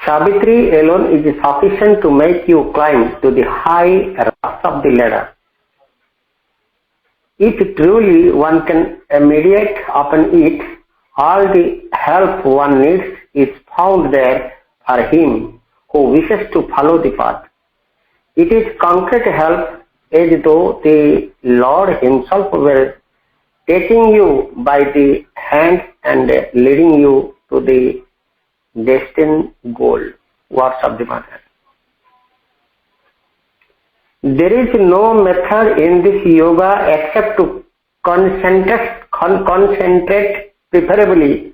Savitri alone is sufficient to make you climb to the high rungs of the ladder. If truly one can meditate upon it, all the help one needs is found there for him who wishes to follow the path. It is concrete help as though the Lord himself were taking you by the hand and leading you to the destined goal. Words of the Mother. There is no method in this yoga except to concentrate preferably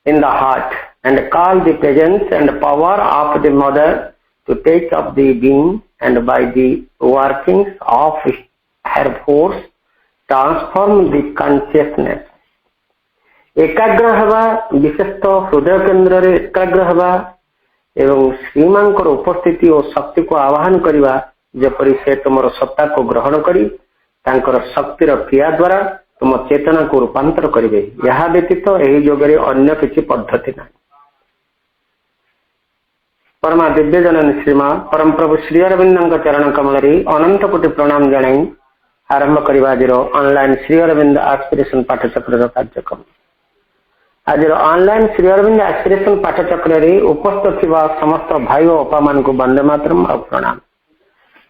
in the heart and call the presence and power of the Mother to take up the being, and by the workings of her force transform the consciousness. एकाग्र हवा विशेषतः हृदय केन्द्र रे एकाग्र हवा एवं श्रीमांकर उपस्थिति और शक्ति को आवाहन करवा जेपरि से तुम सत्ता को ग्रहण करी तांकर शक्तिर क्रिया द्वारा तुम चेतना को रूपांतर करेंगे। यह व्यतीत यही योगरे अन्य किसी पद्धति ना। परमा दिव्य जननी श्रीमा परम प्रभु श्री अरविंद चरण कमल अनंत कोटि प्रणाम जनाई आरंभ करवा आज ऑनलाइन श्री अरविंद एस्पिरेशन पाठचक्र कार्यक्रम। आज ऑनलाइन श्री अरविंद एस्पिरेशन पाठचक्र उपस्थित थिबा समस्त भाई और अपा मान को वंदे मातरम और प्रणाम।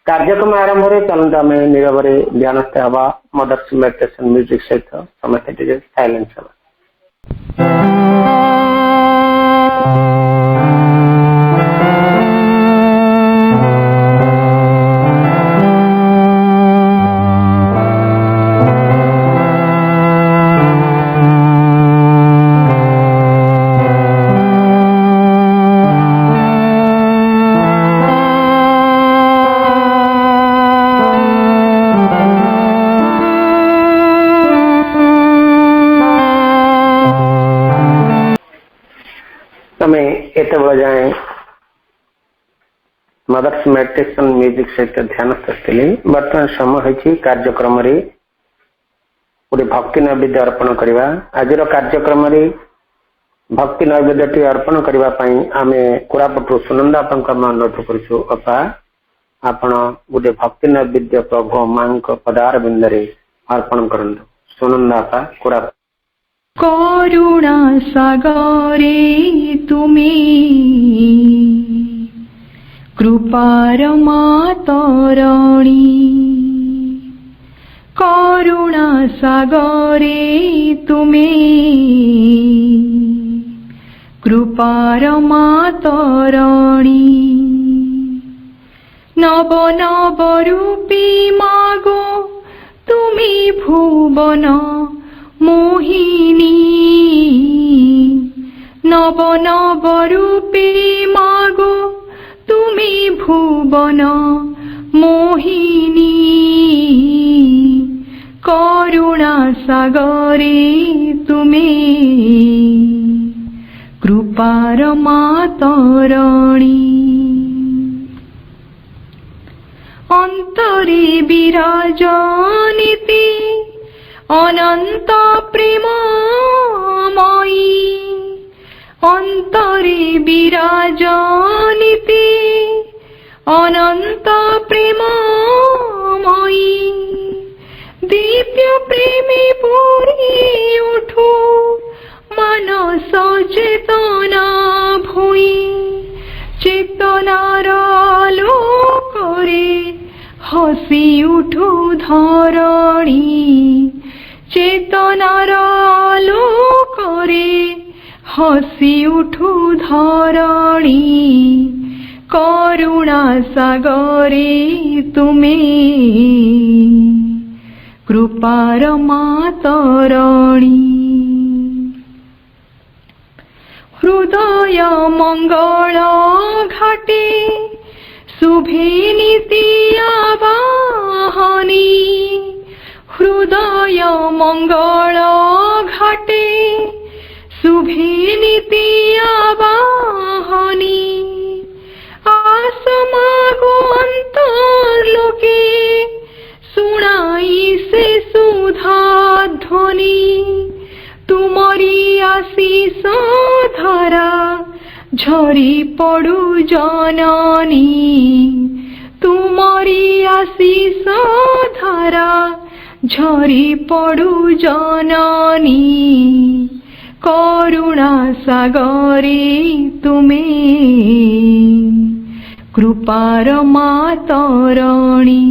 कार्यक्रम आरंभ रे चलता आम नीरव ध्यानस्थ हवा मदर्स मेडिटेशन म्यूजिक सहित समस्त साइलेंस हवा। जाए मदर्स मेडिटेशन म्यूजिक सहित ध्यान स्थली बर्तमान समय होती कार्यक्रम गोटे भक्ति नैवेद्य अर्पण करवा। आज कार्यक्रम भक्ति नैवेद्य अर्पण करने आम कोरापुट सुनंदा आपा अनुरोध करूँ अपा आपण गोटे भक्ति नैवेद्य प्रभु मां पदार बिंदे अर्पण करूँ। सुनंदा आपा कोरापुट। करुणा सागरे तुमी कृपार मातरणी करुणा सागरे तुमी कृपार मातरणी नव नव रूपी मागो तुमी भुवन मोहिनी नव नव रूपी मागो तुमी भुवन मोहिनी करुणा सागरे तुमे कृपार मातरणी अंतरे विराजनीति अनंत प्रेममयी अंतरे विराजनीति अनंत प्रेममयी दिव्य प्रेमे पूरी उठो मनस चेतना भूई चेतनार आलोकरे हसी उठो धरणी चेतनार आलोकरे हसी उठो धरणी करुणा सागरे तुमे कृपार मातरणी हृदय मंगल घाटे शुभे नीति आवाहनी हृदय मंगल घाटे शुभे नीति आवाहनी आसमागो अंतर्लोके सुनाई से सुधा ध्वनि ঝরি পড়ু জননী তুমরি আশিষ ধারা ঝরি পড়ু জননী করুণা সাগরে তুমে কৃপার মাতরণী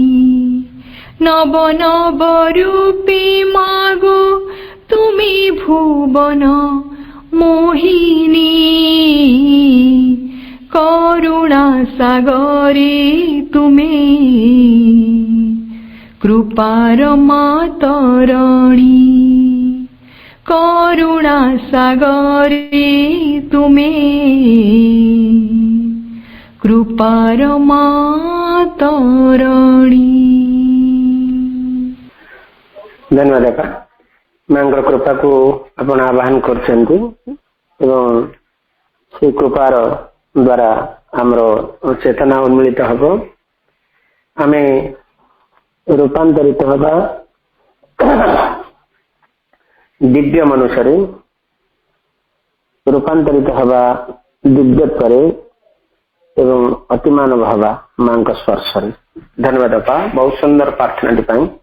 নব নব রূপে মাগো তুমি ভুবন মোহিনী করুণা সাগরে তুমে কৃপার মাতরণী করুণা সাগরে তুমে কৃপার মাতরণী। धन्यवाद आपा मांगर कृपा को आपण आह्वान करछन्ती एवं से कृपार द्वारा हमरो चेतना उन्मिलित हबो आमे रूपांतरित हबा दिव्य मनुष्य रूपांतरित हवा दिव्यत्व एवं अतिमान भावा मां का स्पर्श। धन्यवाद अपा बहुत सुंदर प्रार्थना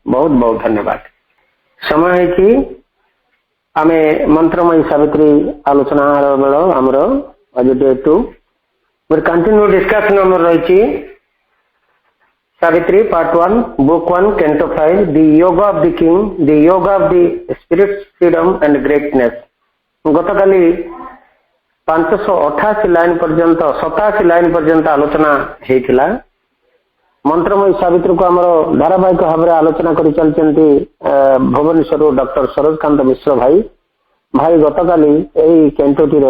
बहुत बहुत धन्यवाद। समय है कि आमे मंत्रमयी सावित्री आलोचना बेल आमर आज डे 2 कंटिन्यू डिस्कशन आमर रही Savitri part 1 book 1 canto 5 the yoga of the king the yoga of the spirit freedom and greatness. गतकाली 588 लाइन पर्यंत 87 लाइन पर्यंत आलोचना होता मंत्रमयी सावित्री को आमर धारावाहिक भाव में आलोचना कर चलती भुवनेश्वर डॉक्टर सरोजकांत मिश्र भाई भाई गतकाली यही कैंटोटीर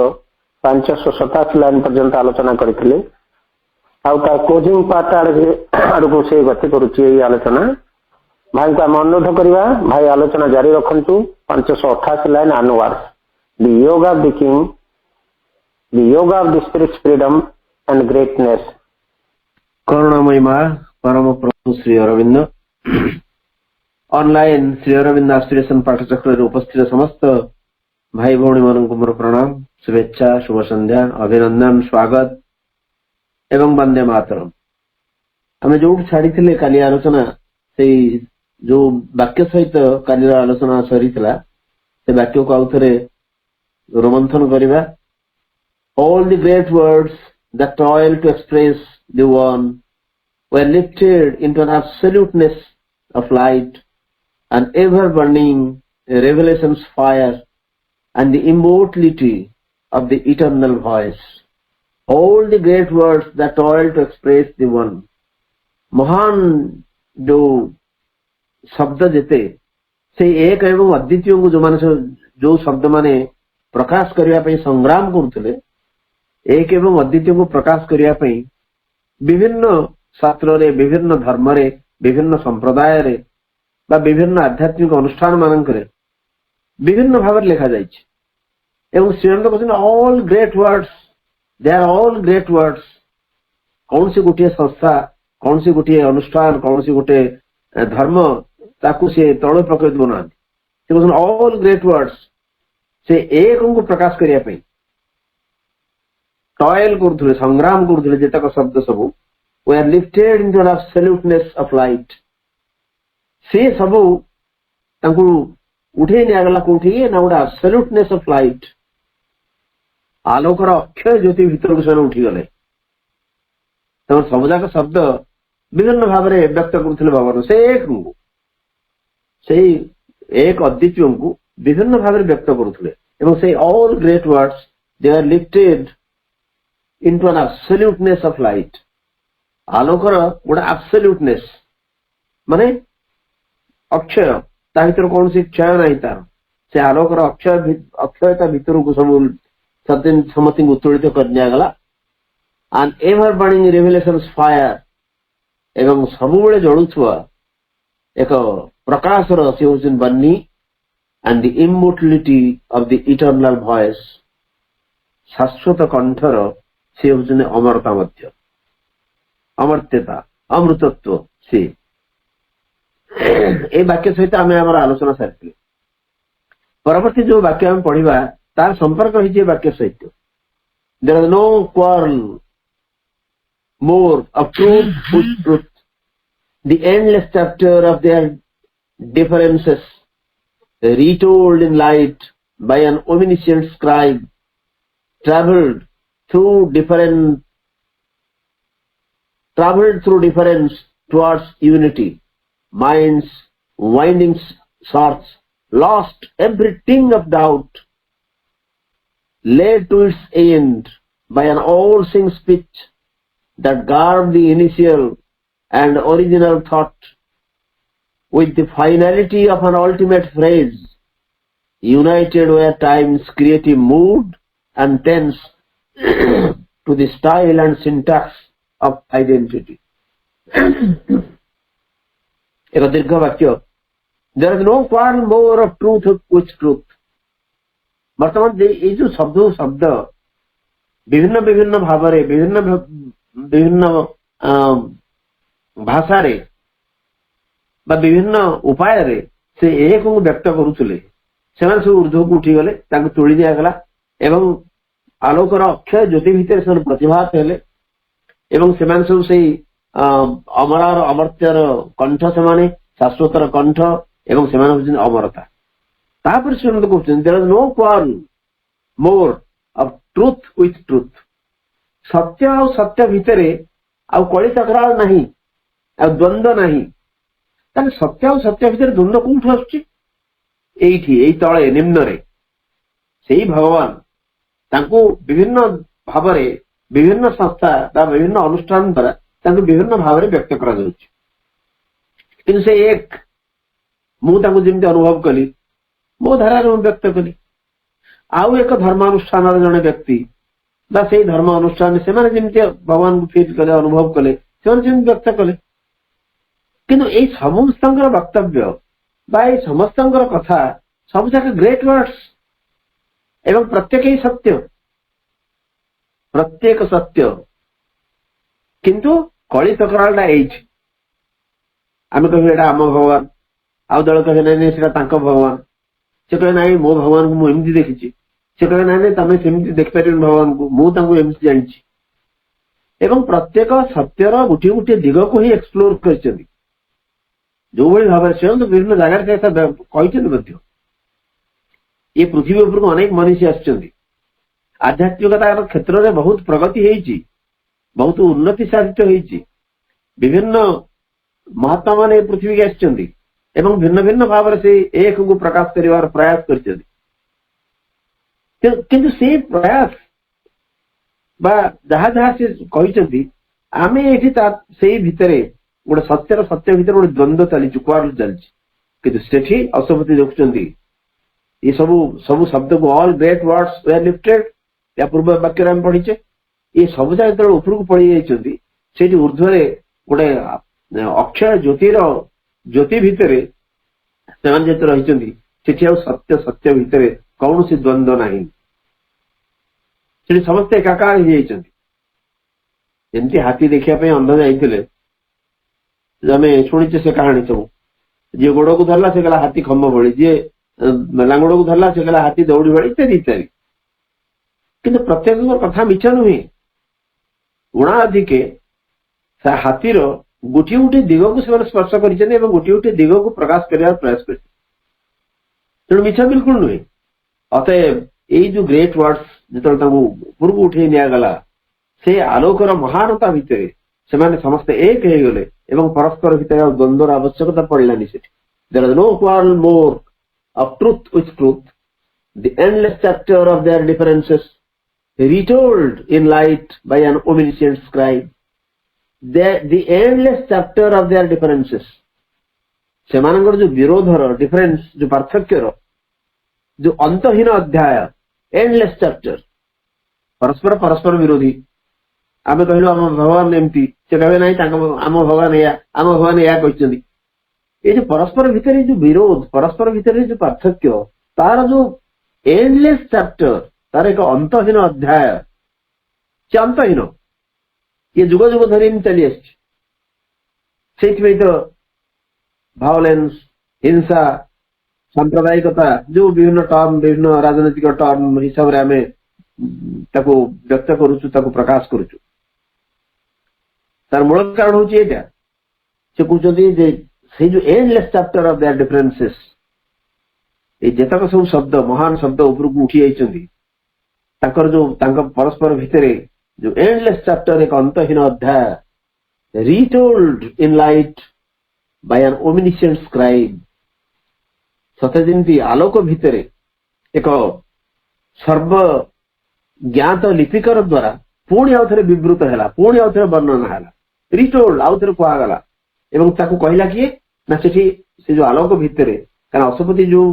587 लाइन पर्यंत आलोचना करते क्लोजिंग पार्ट आड़ को से गति करुच्ची आलोचना भाई को आम अनुरोध करवा भाई आलोचना जारी रखु 588 line onwards the yoga of the king the yoga of the spirit freedom and greatness. करुणामयी माँ परम प्रभु श्री अरविंद ऑनलाइन श्री अरविंद आश्रियसन पाठचक्र उपस्थित समस्त भाई भौणी मान मोर प्रणाम शुभेच्छा शुभ संध्या अभिनंदन स्वागत एवं वंदे मातरम। आम जो छाड़ी काली आलोचना से जो वाक्य सहित काली आलोचना सरी से वाक्य को आउ थे रोमंथन करवा। All the great words that toil to express the one were lifted into an absoluteness of light, an ever-burning revelation's fire, and the immortality of the eternal voice. All the great words that toil to express the one. महान जो शब्द जेते से एक एवं अद्वितीय को जो माने जो शब्द माने प्रकाश करिया पे संग्राम करथले एक एवं अद्वितीय को प्रकाश करिया पे विभिन्न शास्त्र रे विभिन्न धर्म रे विभिन्न संप्रदाय रे बा विभिन्न आध्यात्मिक अनुष्ठान मानक रे विभिन्न भाव लिखा जाय छै एवं श्रीनंद कहते all great words they are all great words. कौन सी गोटे संस्था कौन सी गोटे अनुष्ठान कौन सी गोटे धर्म ताकू से तौल प्रकृति बना ऑल ग्रेट वर्ड्स से एक को प्रकाश करिया पे टॉयल करथुले संग्राम करथुले जेतक शब्द सबु we are lifted into an absoluteness of light. से सबु तांकू उठे नि आगला कोठी ना उडा एब्सोल्यूटनेस ऑफ लाइट आलोकर अक्षय ज्योति भीतर को उठी गले तम सबजाक शब्द विभिन्न भाव में व्यक्त करथुले भगवान से एक अद्वितीय को विभिन्न भाव में व्यक्त करुले एवं से all great words they are lifted into an absoluteness of light. आलोकर गोटे एब्सोल्यूटनेस माने अक्षय ता भीतर कौन सी क्षय नहीं तार से आलोकर अक्षयता भीतर को सब समथिंग उत्तोलित कर दिया गला and ever burning revelations fire एवं सबुबले जळुथुवा एक प्रकाश सी हूँ बन्नी and the immortality of the eternal voice शाश्वत कंठर सी हूँ अमरता मध्य अमर्त्यता अमृतत्व से ए वाक्य सहित आम आलोचना सारी परवर्ती जो वाक्य आम पढ़ा तार संपर्क रही वाक्य सहित There is no quarrel more of truth with truth. The endless chapter of their differences retold in light by an omniscient scribe traveled through difference towards unity. Minds winding sorts lost every ting of doubt, led to its end by an all-seeing speech that garbed the initial and original thought with the finality of an ultimate phrase, united where time's creative mood and tense to the style and syntax of identity. ଏକ ଦୀର୍ଘ ବାକ୍ୟ, there is no quarrel more of truth with truth. ବର୍ତ୍ତମାନ ଏଇ ଯୋଉ ଶବ୍ଦ ବିଭିନ୍ନ ବିଭିନ୍ନ ଭାବରେ ବିଭିନ୍ନ ଭାଷାରେ ବା ବିଭିନ୍ନ ଉପାୟରେ ସେ ଏକକୁ ବ୍ୟକ୍ତ କରୁଥିଲେ, ସେମାନେ ସବୁ ଉର୍ଦ୍ଧ୍ୱକୁ ଉଠିଗଲେ, ତାଙ୍କୁ ତୋଳି ଦିଆଗଲା ଏବଂ ଆଲୋକର ଅକ୍ଷୟ ଜ୍ୟୋତି ଭିତରେ ସେମାନେ ପ୍ରତିଭାତ ହେଲେ ଏବଂ ସେମାନେ ସବୁ ସେଇ ଅମରାର ଅମର୍ତ୍ୟର କଣ୍ଠ, ସେମାନେ ଶାଶ୍ୱତର କଣ୍ଠ ଏବଂ ସେମାନେ ହଉଛନ୍ତି ଅମରତା। ତାପରେ ସେମାନେ କହୁଛନ୍ତି there is no quarrel more of truth with truth. ସତ୍ୟ ଆଉ ସତ୍ୟ ଭିତରେ ଆଉ କଳି ତକରାର ନାହିଁ, ଆଉ ଦ୍ୱନ୍ଦ୍ୱ ନାହିଁ। ତାହେଲେ ସତ୍ୟ ଆଉ ସତ୍ୟ ଭିତରେ ଦ୍ୱନ୍ଦ୍ୱ କୋଉଠୁ ଆସୁଛି? ଏଇଠି, ଏଇ ତଳେ ନିମ୍ନରେ ସେଇ ଭଗବାନ ତାଙ୍କୁ ବିଭିନ୍ନ ଭାବରେ ବିଭିନ୍ନ ସଂସ୍ଥା ବା ବିଭିନ୍ନ ଅନୁଷ୍ଠାନ ଦ୍ୱାରା ତାଙ୍କୁ ବିଭିନ୍ନ ଭାବରେ ବ୍ୟକ୍ତ କରାଯାଉଛି। କିନ୍ତୁ ସେ ଏକ, ମୁଁ ତାଙ୍କୁ ଯେମିତି ଅନୁଭବ କଲି ମୋ ଧାରାରେ ମୁଁ ବ୍ୟକ୍ତ କଲି, ଆଉ ଏକ ଧର୍ମାନୁଷ୍ଠାନର ଜଣେ ବ୍ୟକ୍ତି ବା ସେଇ ଧର୍ମ ଅନୁଷ୍ଠାନରେ ସେମାନେ ଯେମିତି ଭଗବାନଙ୍କୁ ଫିଲ୍ କଲେ, ଅନୁଭବ କଲେ, ସେମାନେ ଯେମିତି ବ୍ୟକ୍ତ କଲେ। କିନ୍ତୁ ଏଇ ସମସ୍ତଙ୍କର ବକ୍ତବ୍ୟ ବା ଏଇ ସମସ୍ତଙ୍କର କଥା ସବୁଯାକ ଗ୍ରେଟ୍ ୱାର୍ଡସ୍ ଏବଂ ପ୍ରତ୍ୟେକ ହିଁ ସତ୍ୟ, ପ୍ରତ୍ୟେକ ସତ୍ୟ। କିନ୍ତୁ କଳି ତକରାରଟା ଏଇଠି, ଆମେ କହିବୁ ଏଇଟା ଆମ ଭଗବାନ, ଆଉ ଦଳ କହିବେ ନାଇଁ ନାଇଁ ସେଟା ତାଙ୍କ ଭଗବାନ, ସେ କହିବେ ନାଇଁ ମୋ ଭଗବାନଙ୍କୁ ମୁଁ ଏମିତି ଦେଖିଛି, ସେ କହିବେ ନାଇଁ ନାଇଁ ତମେ ସେମିତି ଦେଖିପାରିବନି ଭଗବାନଙ୍କୁ, ମୁଁ ତାଙ୍କୁ ଏମିତି ଜାଣିଛି। ଏବଂ ପ୍ରତ୍ୟେକ ସତ୍ୟର ଗୋଟିଏ ଗୋଟିଏ ଦିଗକୁ ହିଁ ଏକ୍ସପ୍ଲୋର କରିଛନ୍ତି, ଯୋଉଭଳି ଭାବରେ ସେ ବିଭିନ୍ନ ଜାଗାରେ କହିଛନ୍ତି ମଧ୍ୟ। ଏ ପୃଥିବୀ ଉପରକୁ ଅନେକ ମନୁଷ୍ୟ ଆସିଛନ୍ତି, ଆଧ୍ୟାତ୍ମିକତାର କ୍ଷେତ୍ରରେ ବହୁତ ପ୍ରଗତି ହେଇଛି, ବହୁତ ଉନ୍ନତି ସାଧିତ ହେଇଛି। ବିଭିନ୍ନ ମହାତ୍ମା ମାନେ ଏ ପୃଥିବୀକି ଆସିଛନ୍ତି ଏବଂ ଭିନ୍ନ ଭିନ୍ନ ଭାବରେ ସେ ଏକକୁ ପ୍ରକାଶ କରିବାର ପ୍ରୟାସ କରିଛନ୍ତି। କିନ୍ତୁ ସେ ପ୍ରୟାସ ବା ଯାହା ଯାହା ସେ କହିଛନ୍ତି, ଆମେ ଏଠି ସେଇ ଭିତରେ ଗୋଟେ ସତ୍ୟର ସତ୍ୟ ଭିତରେ ଗୋଟେ ଦ୍ୱନ୍ଦ୍ୱ ଚାଲିଛି, କୁଆଡୁ ଚାଲିଛି। କିନ୍ତୁ ସେଠି ଅଶ୍ୱପତି ଦେଖୁଛନ୍ତି ଏ ସବୁ ଶବ୍ଦକୁ ଅଲ୍ ଗ୍ରେଟ୍ ୱାର୍ଡସ୍ ୱେର୍ ଲିଫ୍ଟେଡ୍, ୟା ପୂର୍ବ ବାକ୍ୟରେ ଆମେ ପଢିଛେ। ଏ ସବୁ ଯାକ ଯେତେବେଳେ ଉପରକୁ ପଳେଇ ଯାଇଛନ୍ତି, ସେଇଠି ଉର୍ଦ୍ଧ୍ୱରେ ଗୋଟେ ଅକ୍ଷୟ ଜ୍ୟୋତି ଭିତରେ ସେମାନେ ଯେତେ ରହିଛନ୍ତି, ସେଠି ଆଉ ସତ୍ୟ ଭିତରେ କୌଣସି ଦ୍ୱନ୍ଦ୍ୱ ନାହିଁ। ସେଠି ସମସ୍ତେ ଏକାକାର ହେଇଯାଇଛନ୍ତି। ଯେମିତି ହାତୀ ଦେଖିବା ପାଇଁ ଅନ୍ଧ ଯାଇଥିଲେ, ଆମେ ଶୁଣିଛେ ସେ କାହାଣୀ ସବୁ। ଯିଏ ଗୋଡକୁ ଧରିଲା ସେ କହିଲା ହାତୀ ଖମ୍ବ ଭଳି, ଯିଏ ଲାଙ୍ଗୁଡକୁ ଧରିଲା ସେ କହିଲା ହାତୀ ଦୌଡ଼ି ଭଳି, ଇତ୍ୟାଦି ଇତ୍ୟାଦି। କିନ୍ତୁ ପ୍ରତ୍ୟେକଙ୍କ କଥା ମିଛ ନୁହେଁ। ଗୁଣା ଅଧିକେ ହାତୀର ଗୋଟିଏ ଗୋଟିଏ ଦିଗକୁ ସେମାନେ ସ୍ପର୍ଶ କରିଛନ୍ତି ଏବଂ ଗୋଟିଏ ଗୋଟିଏ ଦିଗକୁ ପ୍ରକାଶ କରିବାର ପ୍ରୟାସ କରିଛନ୍ତି। ତେଣୁ ମିଛ ବିଲକୁଲ ନୁହେଁ। ଅତଏବ ଏଇ ଯୋଉ ଗ୍ରେଟ୍ ୱାର୍ଡସ୍ ଯେତେବେଳେ ତାଙ୍କୁ ଉପରକୁ ଉଠେଇ ନିଆଗଲା, ସେ ଆଲୋକର ମହାନତା ଭିତରେ ସେମାନେ ସମସ୍ତେ ଏକ ହେଇଗଲେ ଏବଂ ପରସ୍ପର ଭିତରେ ଆଉ ଦ୍ୱନ୍ଦ୍ୱର ଆବଶ୍ୟକତା ପଡ଼ିଲାନି ସେଠି। There is no quarrel more of truth with truth. The endless chapter of their differences retold in light by an omniscient scribe. The endless chapter of their differences, ସେମାନଙ୍କର ଯୋଉ ବିରୋଧର ଡିଫରେନ୍ସ, ଯୋଉ ପାର୍ଥକ୍ୟର ଯୋଉ ଅନ୍ତହୀନ ଅଧ୍ୟାୟ, ଏଣ୍ଡଲେସ୍ ଚାପ୍ଟର, ପରସ୍ପର ବିରୋଧୀ। ଆମେ କହିଲୁ ଆମ ଭଗବାନ ଏମିତି, ସେ କହିବେ ନାହିଁ ଆମ ଭଗବାନ ଏୟା, ଆମ ଭଗବାନ ଏୟା କହିଛନ୍ତି। এই যে পরস্পর ভিতরে যে বিরোধ, পরস্পর ভিতরে যে পার্থক্য, তার যে এন্ডলেস চ্যাপ্টার, তার এক অন্তহীন অধ্যায়, সে অন্তহীন, ইয়ে যুগ যুগ ধরে চালি আসছে। সেইপাই তো ভায়োলেন্স, হিংসা, সাম্প্রদায়িকতা, যে বিভিন্ন টর্ম, বিভিন্ন রাজনৈতিক টর্ম হিসাবে আমি ताको व्यक्त करूछु ताको प्रकाश करूछु तार मूल कारण होची एटा से कहउछथि जे से जो endless chapter of their differences ए जेतक सब शब्द महान शब्द ऊपर को उठी आइछन्ती ताकर जो तांका परस्पर भितरे जो एंडलेस चैप्टर एक अंतहीन अध्याय retold in light by an omniscient scribe सते जेमती आलोक भितरे एक सर्व ज्ञात लिपिकर द्वारा पुणी आउ थे विवृत है पुणी आउ थे वर्णना है रिटोल्ड आउ थे कहगला एवं ताकू कहला किए ना से जो आलोक भितरे कारण अशुपति जो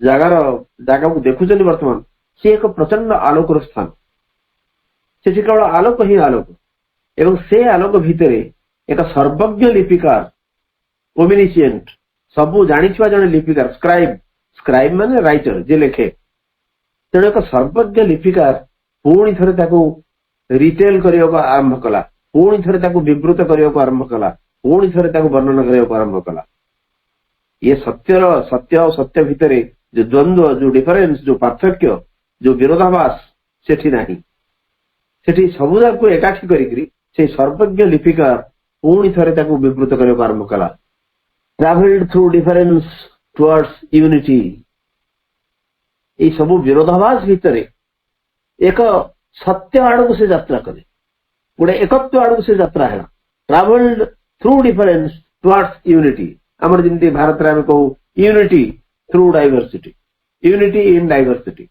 जगह को देखुचंदी वर्तमान से एक प्रचंड आलोकर स्थान से केवल आलोक ही आलोक एवं से आलोक भितरे एक सर्वज्ञ लिपिकार ओमिनिशिएंट सबू जानिछुआ जने लिपिकार स्क्राइब स्क्राइब माने राइटर जे लेखे तेणु एक सर्वज्ञ लिपिकार पुणी थे रिटेल करने को आरंभ कला पुणी थे विवृत करने को आरंभ कला पुणी थे वर्णना करने को आरंभ कला ये सत्य और सत्य भितर जो द्वंद्व जो डिफरेंस जो पार्थक्य जो विरोधाभास सेठी नहीं सेठी सबुदा को एकाठी करी से सर्वज्ञ लिपिकार पुणी थे विवृत करने को आरंभ कला travelled through difference towards unity ये सब विरोधाभास भितर एक सत्य आड़ को से यात्रा करे गोटे एकत्व आड़ को से यात्रा है travelled through difference towards unity आमर जमी भारत में कहू unity through diversity unity in diversity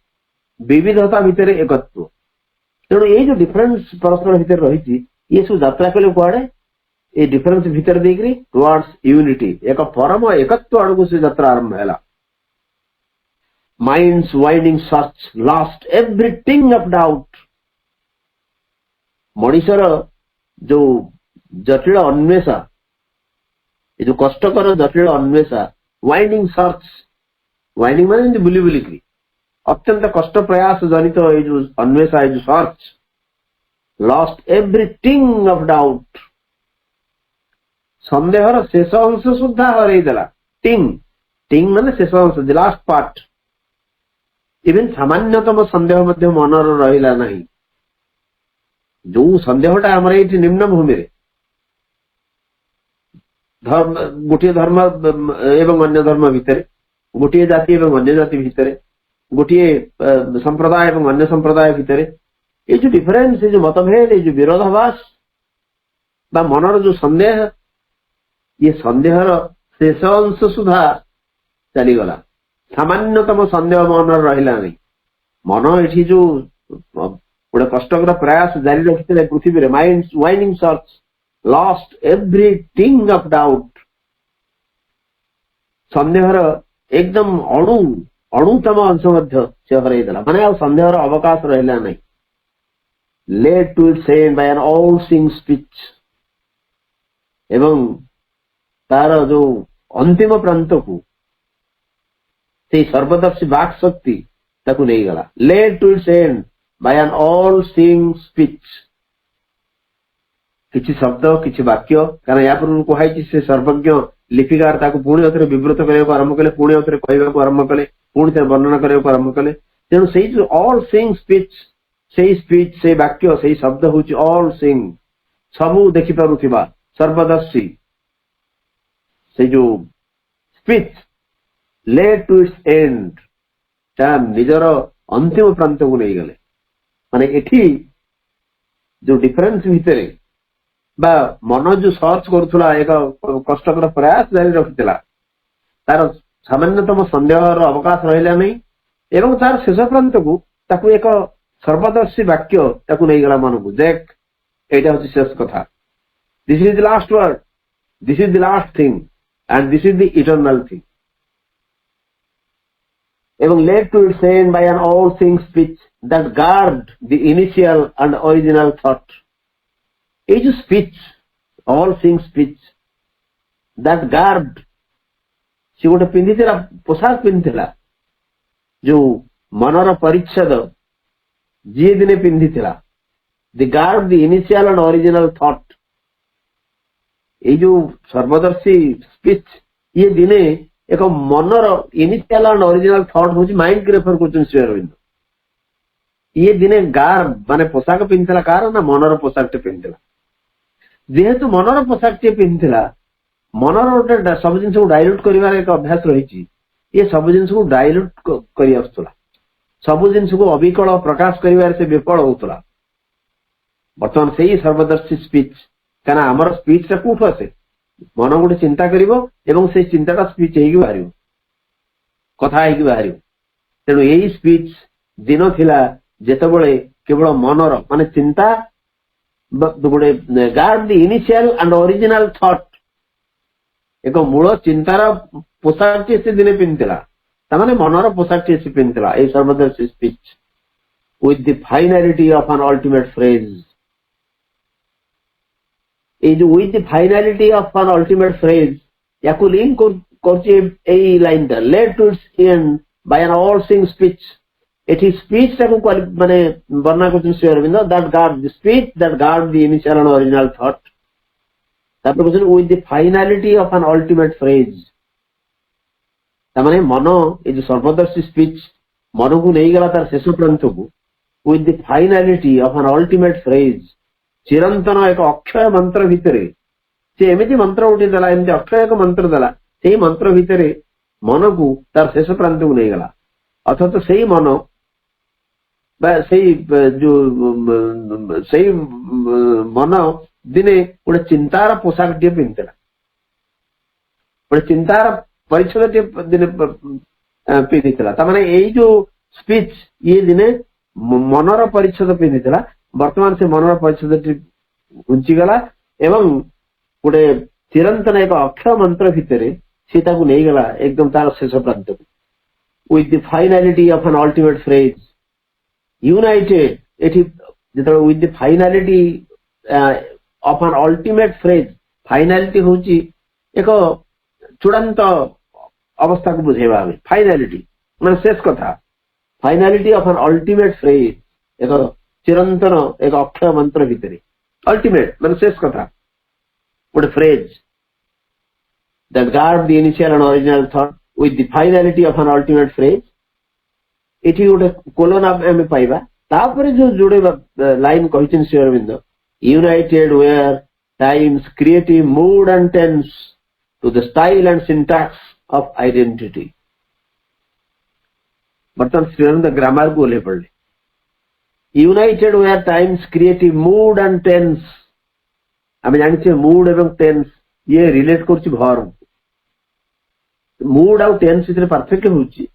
विविधता भितर एकत्व तेणु ये जो डिफरेंस परस्पर भितर रही ये सब यात्रा कले कुआड़े ये डिफरेंस भितर देकरी टुवर्ड्स यूनिटी एक परम एकत्व आड़ को से यात्रा आरंभ है Mind's winding search lost everything of doubt. मनुष्यर जो जटिल अन्वेषा ये जो कष्टकर जटिल अन्वेषा वाइंडिंग सर्च वाइंडिंग माने बुली बुली की अत्यंत कष्ट प्रयास जनित ये जो अन्वेषा ये जो search lost everything of doubt संदेहर शेष अंश सुधा हरईदेला टिंग टिंग माने शेष अंश द लास्ट पार्ट इवन सामान्यतम संदेह मध्य मनर रहिला नहीं जो संदेहटा आमर ये निम्न भूमि धर्म गोटे धर्म एवं अन्य धर्म भितर गोटे जाति एवं अन्य जाति भितर गोटे संप्रदाय एवं अन्य संप्रदाय भितर ये जो डिफरेंस ये जो मतभेद ये जो विरोधाभास बा मनर जो संदेह ये संदेहर शेष अंश सुधा चलीगला सामान्यतम संदेह मन रहिला नहीं मन ये जो गोटे कष्टकर प्रयास जारी रखी पृथ्वी mind winding search lost everything of doubt संदेहर एकदम अणुतम अंश से हरईदेला माने आ संदेहर अवकाश रहिला नहीं let to its end by an all Singh speech एवं तार जो अंतिम प्रांत को से सर्वदर्शी वाक शक्ति ताकू नहीं गला let to its end by an all seeing speech किछि शब्द किछि वाक्य कारण या पूर्व कहाई से सर्वज्ञ लिपिकार ताकू पुणी अथरे विवृत करने को आरंभ कले पुणी अथरे कहवा को आरंभ कले पुणी थे वर्णना करने को आरंभ कले तेणु से जो ऑल सीइंग स्पीच से वाक्य से शब्द होची ऑल सीइंग सबू देखि पारुथिबा सर्वदर्शी से जो speech let to its end निजर अंतिम प्रांत को नहीं गले माने एठी जो डिफरेंस भितर बा मन जो सर्च करुला एक कष्टकर प्रयास जारी रखिला तार सामान्यतम संदेह अवकाश रहिला नहीं एवं तार शेष प्रांत को ताकू एक सर्वदर्शी वाक्य ताकू नहीं गला मन को देख एटा होची शेष कथा this is the last word this is the last thing and this is the eternal thing एवं let to its end by an all thing speech that guard the initial and original thought ये जो speech all thing speech that guard से गोटे पिंधि पोशाक पिंधि जो मनर परिच्छेद जी दिने पिंधि the guard the initial and original thought ये जो सर्वदर्शी स्पीच ये दिने एक मनर इनिशियल एंड ओरिजिनल थॉट हूँ माइंड की रेफर कर श्री अरविंद ये दिने गार माने पोशाक पिंधला कार ना मनर पोशाक पिंधला जेहेतु मनर पोशाक पिंधला मनर गोटे सब जिन डाइल्यूट कर एक अभ्यास रही ये सब जिन डाइल्यूट कर आसुला सब जिन को अविकल प्रकाश कर से विफल होता बर्तमान से ही सर्वदर्शी स्पीच क्या आमर स्पीच टा कौट आसे मन गोटे चिंता कर चिंता स्पीच बाहर कथा बाहर तेणु यही स्पीच दिन थिला जेतबळे केवल मनर माने चिंता गोटे guard the initial and original thought एक मूल चिंतार पोशाक से दिने पिंधला तामाने मनर पोशाक से पिंधला ए सर्वदर्शी speech with the finality of an ultimate phrase ए जो with the finality of an ultimate phrase याकू लिंक करछि ए line the let to its end by an all Singh speech एठी स्पीच टाकू माने वर्णना करछि Shri Aurobindo that guard the speech that guard the initial and original thought तापर कहछन with the finality of an ultimate phrase तामाने मन ए जो सर्वदर्शी स्पीच मन को नहीं गला तार शेष प्रांत को with the finality of an ultimate phrase चिरंतन एक अक्षय मंत्र भितर से एमती मंत्र उठी देला एमती अक्षय एक मंत्र देला से मंत्र भितर मन को तार शेष प्रांत को नहीं गला अर्थात से मन जो मन दिने गोटे चिंतार पोशाक टे पिंधला गोटे चिंतार परिच्छद टे दिने पिंधिला तामाने एई जो स्पीच ये दिने मनर परिच्छद पिंधिला वर्तमान से मनर परिच्छद घुंची गला एवं गोटे चिरंतन एक अक्षय मंत्र भितर से नहीं गला एकदम तार शेष प्रांत को with the finality of an ultimate phrase united एठी जेतबे with the finality of an ultimate phrase finality होची एक चूड़ांत अवस्था को बुझेबा में फाइनालिटी माने शेष कथा फाइनालिटी ऑफ एन अल्टीमेट फ्रेज एक चिरंतन एक अक्षय मंत्र भितर अल्टीमेट माने शेष कथा गोटे phrase that guard the initial and original thought with the finality of an ultimate phrase एठी गोटे कोलन आम पाइबा तापर जो जोड़े लाइन कहिछन Shri Aurobindo united where times creative mood and tense to the style and syntax of identity बर्तमान Shri Aurobindo grammar को ले पड़े united where times creative mood and tense आम जानी मूड एवं टेंस ये रिलेट कर वर्ब मूड आउ टेंस पार्थक्य होची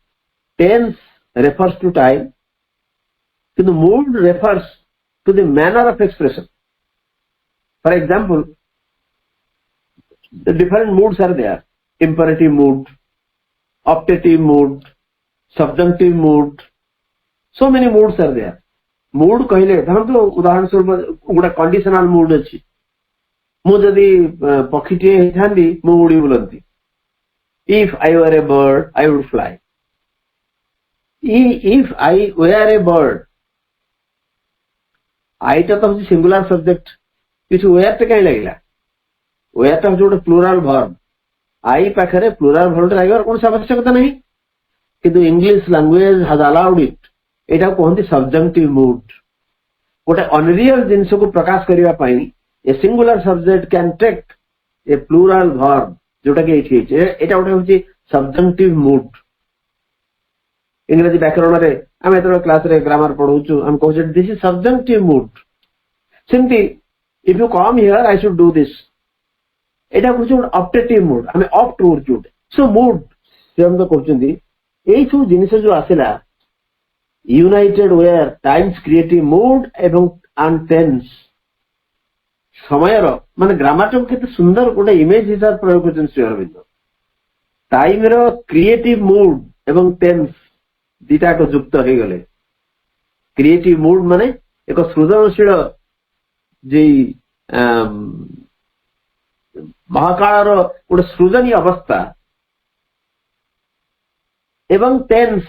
tense refers to time to the mood refers to the manner of expression. For example, the different moods are there: imperative mood, optative mood, subjunctive mood. So many moods are there. Mood कहले धरतो उदाहरण स्वरूप गोटा conditional mood अछि मु जदी पखीटे हेथांदी मु उड़ी बुलंती if I were a bird I would fly. If I were a bird I टा तो सिंगुलर सब्जेक्ट किछु वेयर टे कहीं लगला वेयर टा जो प्लूरल वर्ब आई पाखरे प्लूरल वर्ब लागर कोन आवश्यकता नहीं किंतु English language has allowed it एटा कहंती सब्जेक्टिव मूड गोटे अनरियल जिंस को प्रकाश करिवा पई a singular subject can take a plural verb जोटा के एटा गोटे होची सब्जेक्टिव मूड इंग्रजी व्याकरण रे आम एत क्लास रे ग्रामर पढ़ाऊँ आम कहे दिस इज सब्जेक्टिव मूड सिमती if you come here I should do this एटा कहूँ ऑप्टेटिव मूड आम ऑप्ट करूँ सो मूड से हम तो कहते यही सब जिन जो आसला united where times creative mood एवं एंड टेंस समयर माने ग्रामर केते सुंदर गोटे इमेज हिसाब प्रयोग कर श्री अरविंद टाइम रो क्रिएटिव मूड एवं टेंस दीटा को युक्त हो गले क्रिएटिव मूड माने एक सृजनशील जी महाकाल गोटे सृजनी अवस्था एवं टेंस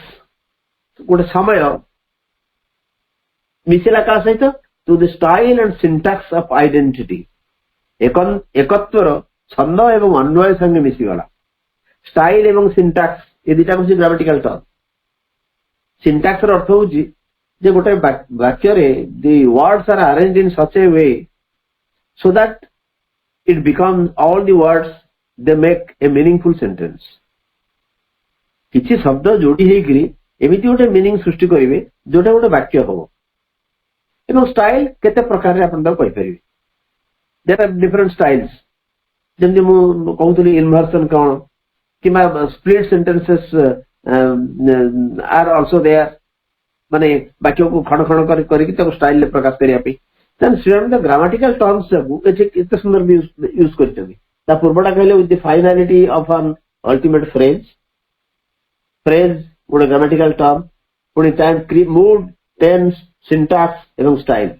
गोटे समय मिशिला का सहित to the style and syntax of identity एकत्वर छंद एवं अन्वय संगे मिशिगला स्टाइल एवं सिंटैक्स ये दीटा को ग्रामेटिकल टर्म सिंटैक्स अर्थ होची जे गोटे वाक्य रे the words are arranged in such a way so that it becomes all the words they make a meaningful sentence. किछि शब्द जोड़ी हेकरी एमिति गोटे मीनिंग सृष्टि करिवे जोटा गोटे वाक्य हो एवं स्टाइल केते प्रकार रे आपण ता कहि परिबे. देयर आर डिफरेंट स्टाइल्स जेमि मु कहउतली इन्वर्सन कोन किमा split sentences are also there माने वाक्य को खण खण करी तो स्टाइल ले प्रकाश करिया पे then Shriram the grammatical terms को एते सुंदर भी यूज करछथि. ता पूर्वडा कहले with the finality of an ultimate phrase गोटे ग्रामेटिकल टर्म पुणी टाइम मूड टेंस सिंटैक्स एवं स्टाइल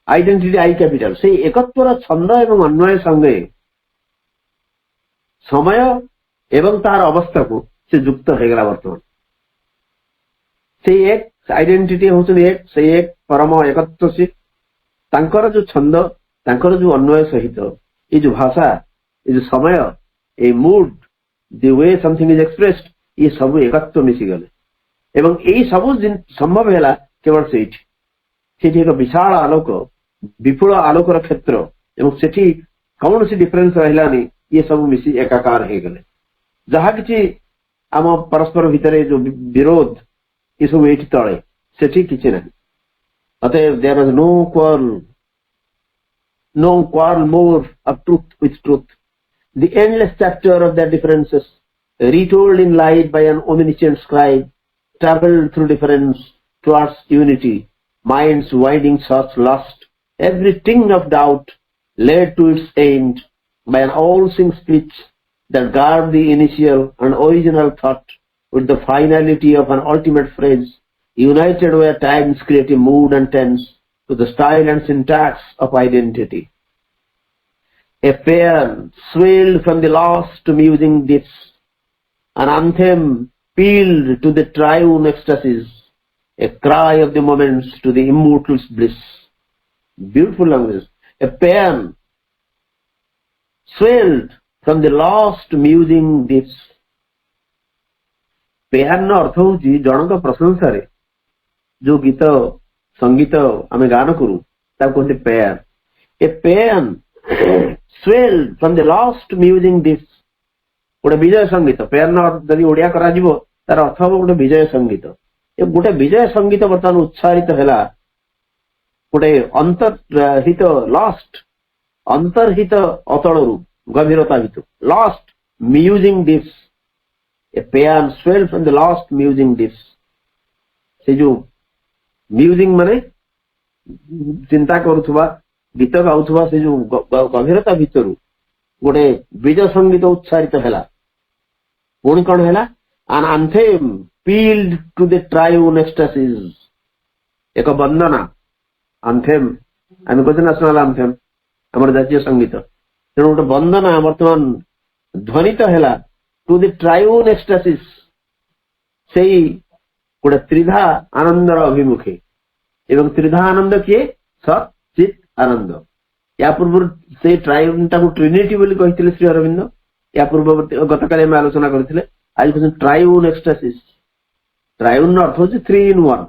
आइडेंटिटी आई कैपिटल से एकत्वर छंद एवं अन्वय संगे समय एवं तार अवस्था को से युक्त हो गला. वर्तमान से एक आइडेंटिटी होचन एक से एक परम एकत्व से तांकर जो छंद तांकर जो अन्वय सहित ये जो भाषा ये जो समय ए mood the way something is expressed ये सब एकत्व मिसी गले एवं यही सब संभव है केवल से एक विशाल आलोक विपुल आलोकर क्षेत्र एवं सेठी कौन सी डिफरेंस रहलानी ये सब मिसी एकाकार हो गले. जहा किछि आम परस्पर भितर जो विरोध ये सब ये तले सेठी किछि नहीं. अतः there is no quarrel more of truth with truth. The endless chapter of their differences, retold in light by an omniscient scribe, traveled through difference towards unity, minds winding such lust, every sting of doubt led to its end by an all-seeing speech that guarded the initial and original thought with the finality of an ultimate phrase, united where times create a mood and tense to the style and syntax of identity. A paean swelled from the lost musing depths, an anthem pealed to the triune ecstasies, a cry of the moments to the immortal's bliss. Beautiful language. A paean swelled from the lost musing depths. पेयान अर्थ हूँ जनक प्रशंसा जो गीत संगीत आम गान करूँ कहते paean. A paean swelled from the lost musing deeps गोटे विजय संगीत पेयान जदि ओडिया करा जिवो तार अर्थ हम गोटे विजय संगीत. ए गोटे विजय संगीत बर्तमान उत्साहित है गोटे अंतर्हित लॉस्ट अंतर्हित अतल गभीरता भितर lost musing dips. A paean swelled from the lost musing depths. से जो म्यूजिंग माने चिंता करुवा गीत गाउथुवा से जो गभीरता भितर गोटे विजय संगीत उत्साहित है पुणी कौन है an anthem pealed to the triune ecstasies. एक वंदना anthem आम कहते नेशनल anthem आम जातीय संगीत तेणु गोटे वंदना वर्तमान ध्वनित है to the triune ecstasies से गोटे त्रिधा आनंदर अभिमुखे एवं त्रिधा आनंद किए सत चित आनंद. या पूर्व से ट्राइउन टाको ट्रिनिटी बोली कहिथिले श्री अरविंद. या पूर्व गतकाली हम आलोचना करथिले आज कहते ट्राइउन एक्सटासिस. ट्राइउन अर्थ होछि 3 in 1.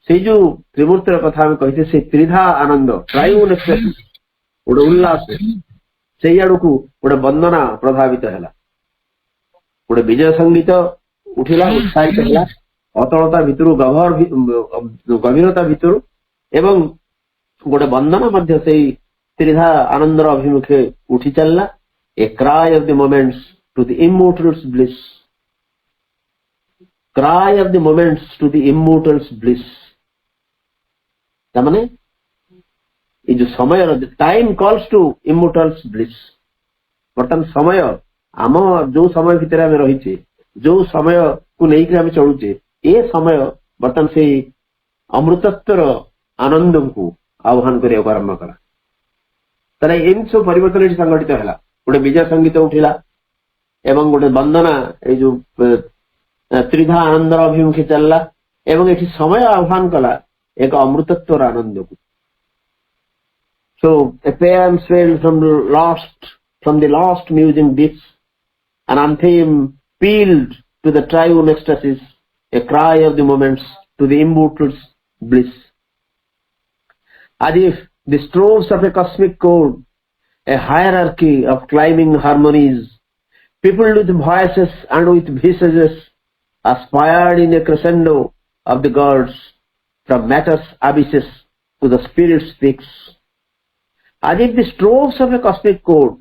से जो त्रिमूर्तिर कथा हम कहिथे से त्रिधा आनंद ट्राइउन एक्सटासिस गोटे उल्लास से आड़कू गोटे वंदना प्रभावित है गोटे विजय संगीत उठिला उत्साहित है अतलता भितर गभीरता भितर एवं गोटे वंदना मध्य से त्रिधा आनंदर अभिमुखे उठी चलला. A cry of the moments to the immortals bliss. Cry of the moments to the immortals bliss तामाने ये जो समय time calls to immortals bliss. बर्तमान समय आम जो समय भितर आम रहीचे जो समय को लेकर आम चलुचे ये समय बर्तमान से अमृतत्वर आनंद को आह्वान करने को आरंभ करा. तारे इन सब परिवर्तन संगठित है गोटे विजय संगीत उठिला एवं गोटे वंदना ये जो त्रिधा आनंदर अभिमुखे चलला एवं ये समय आह्वान कला एक अमृतत्वर आनंद को. सो ए पेयन swelled from the lost musing depths, an anthem pealed to the triune ecstasies, a cry of the moments to the immortal bliss. As if the strokes of a cosmic chord, a hierarchy of climbing harmonies, peopled with voices and with visages, aspired in a crescendo of the gods, from matter's abysses to the spirit's peaks. As if the strokes of a cosmic chord,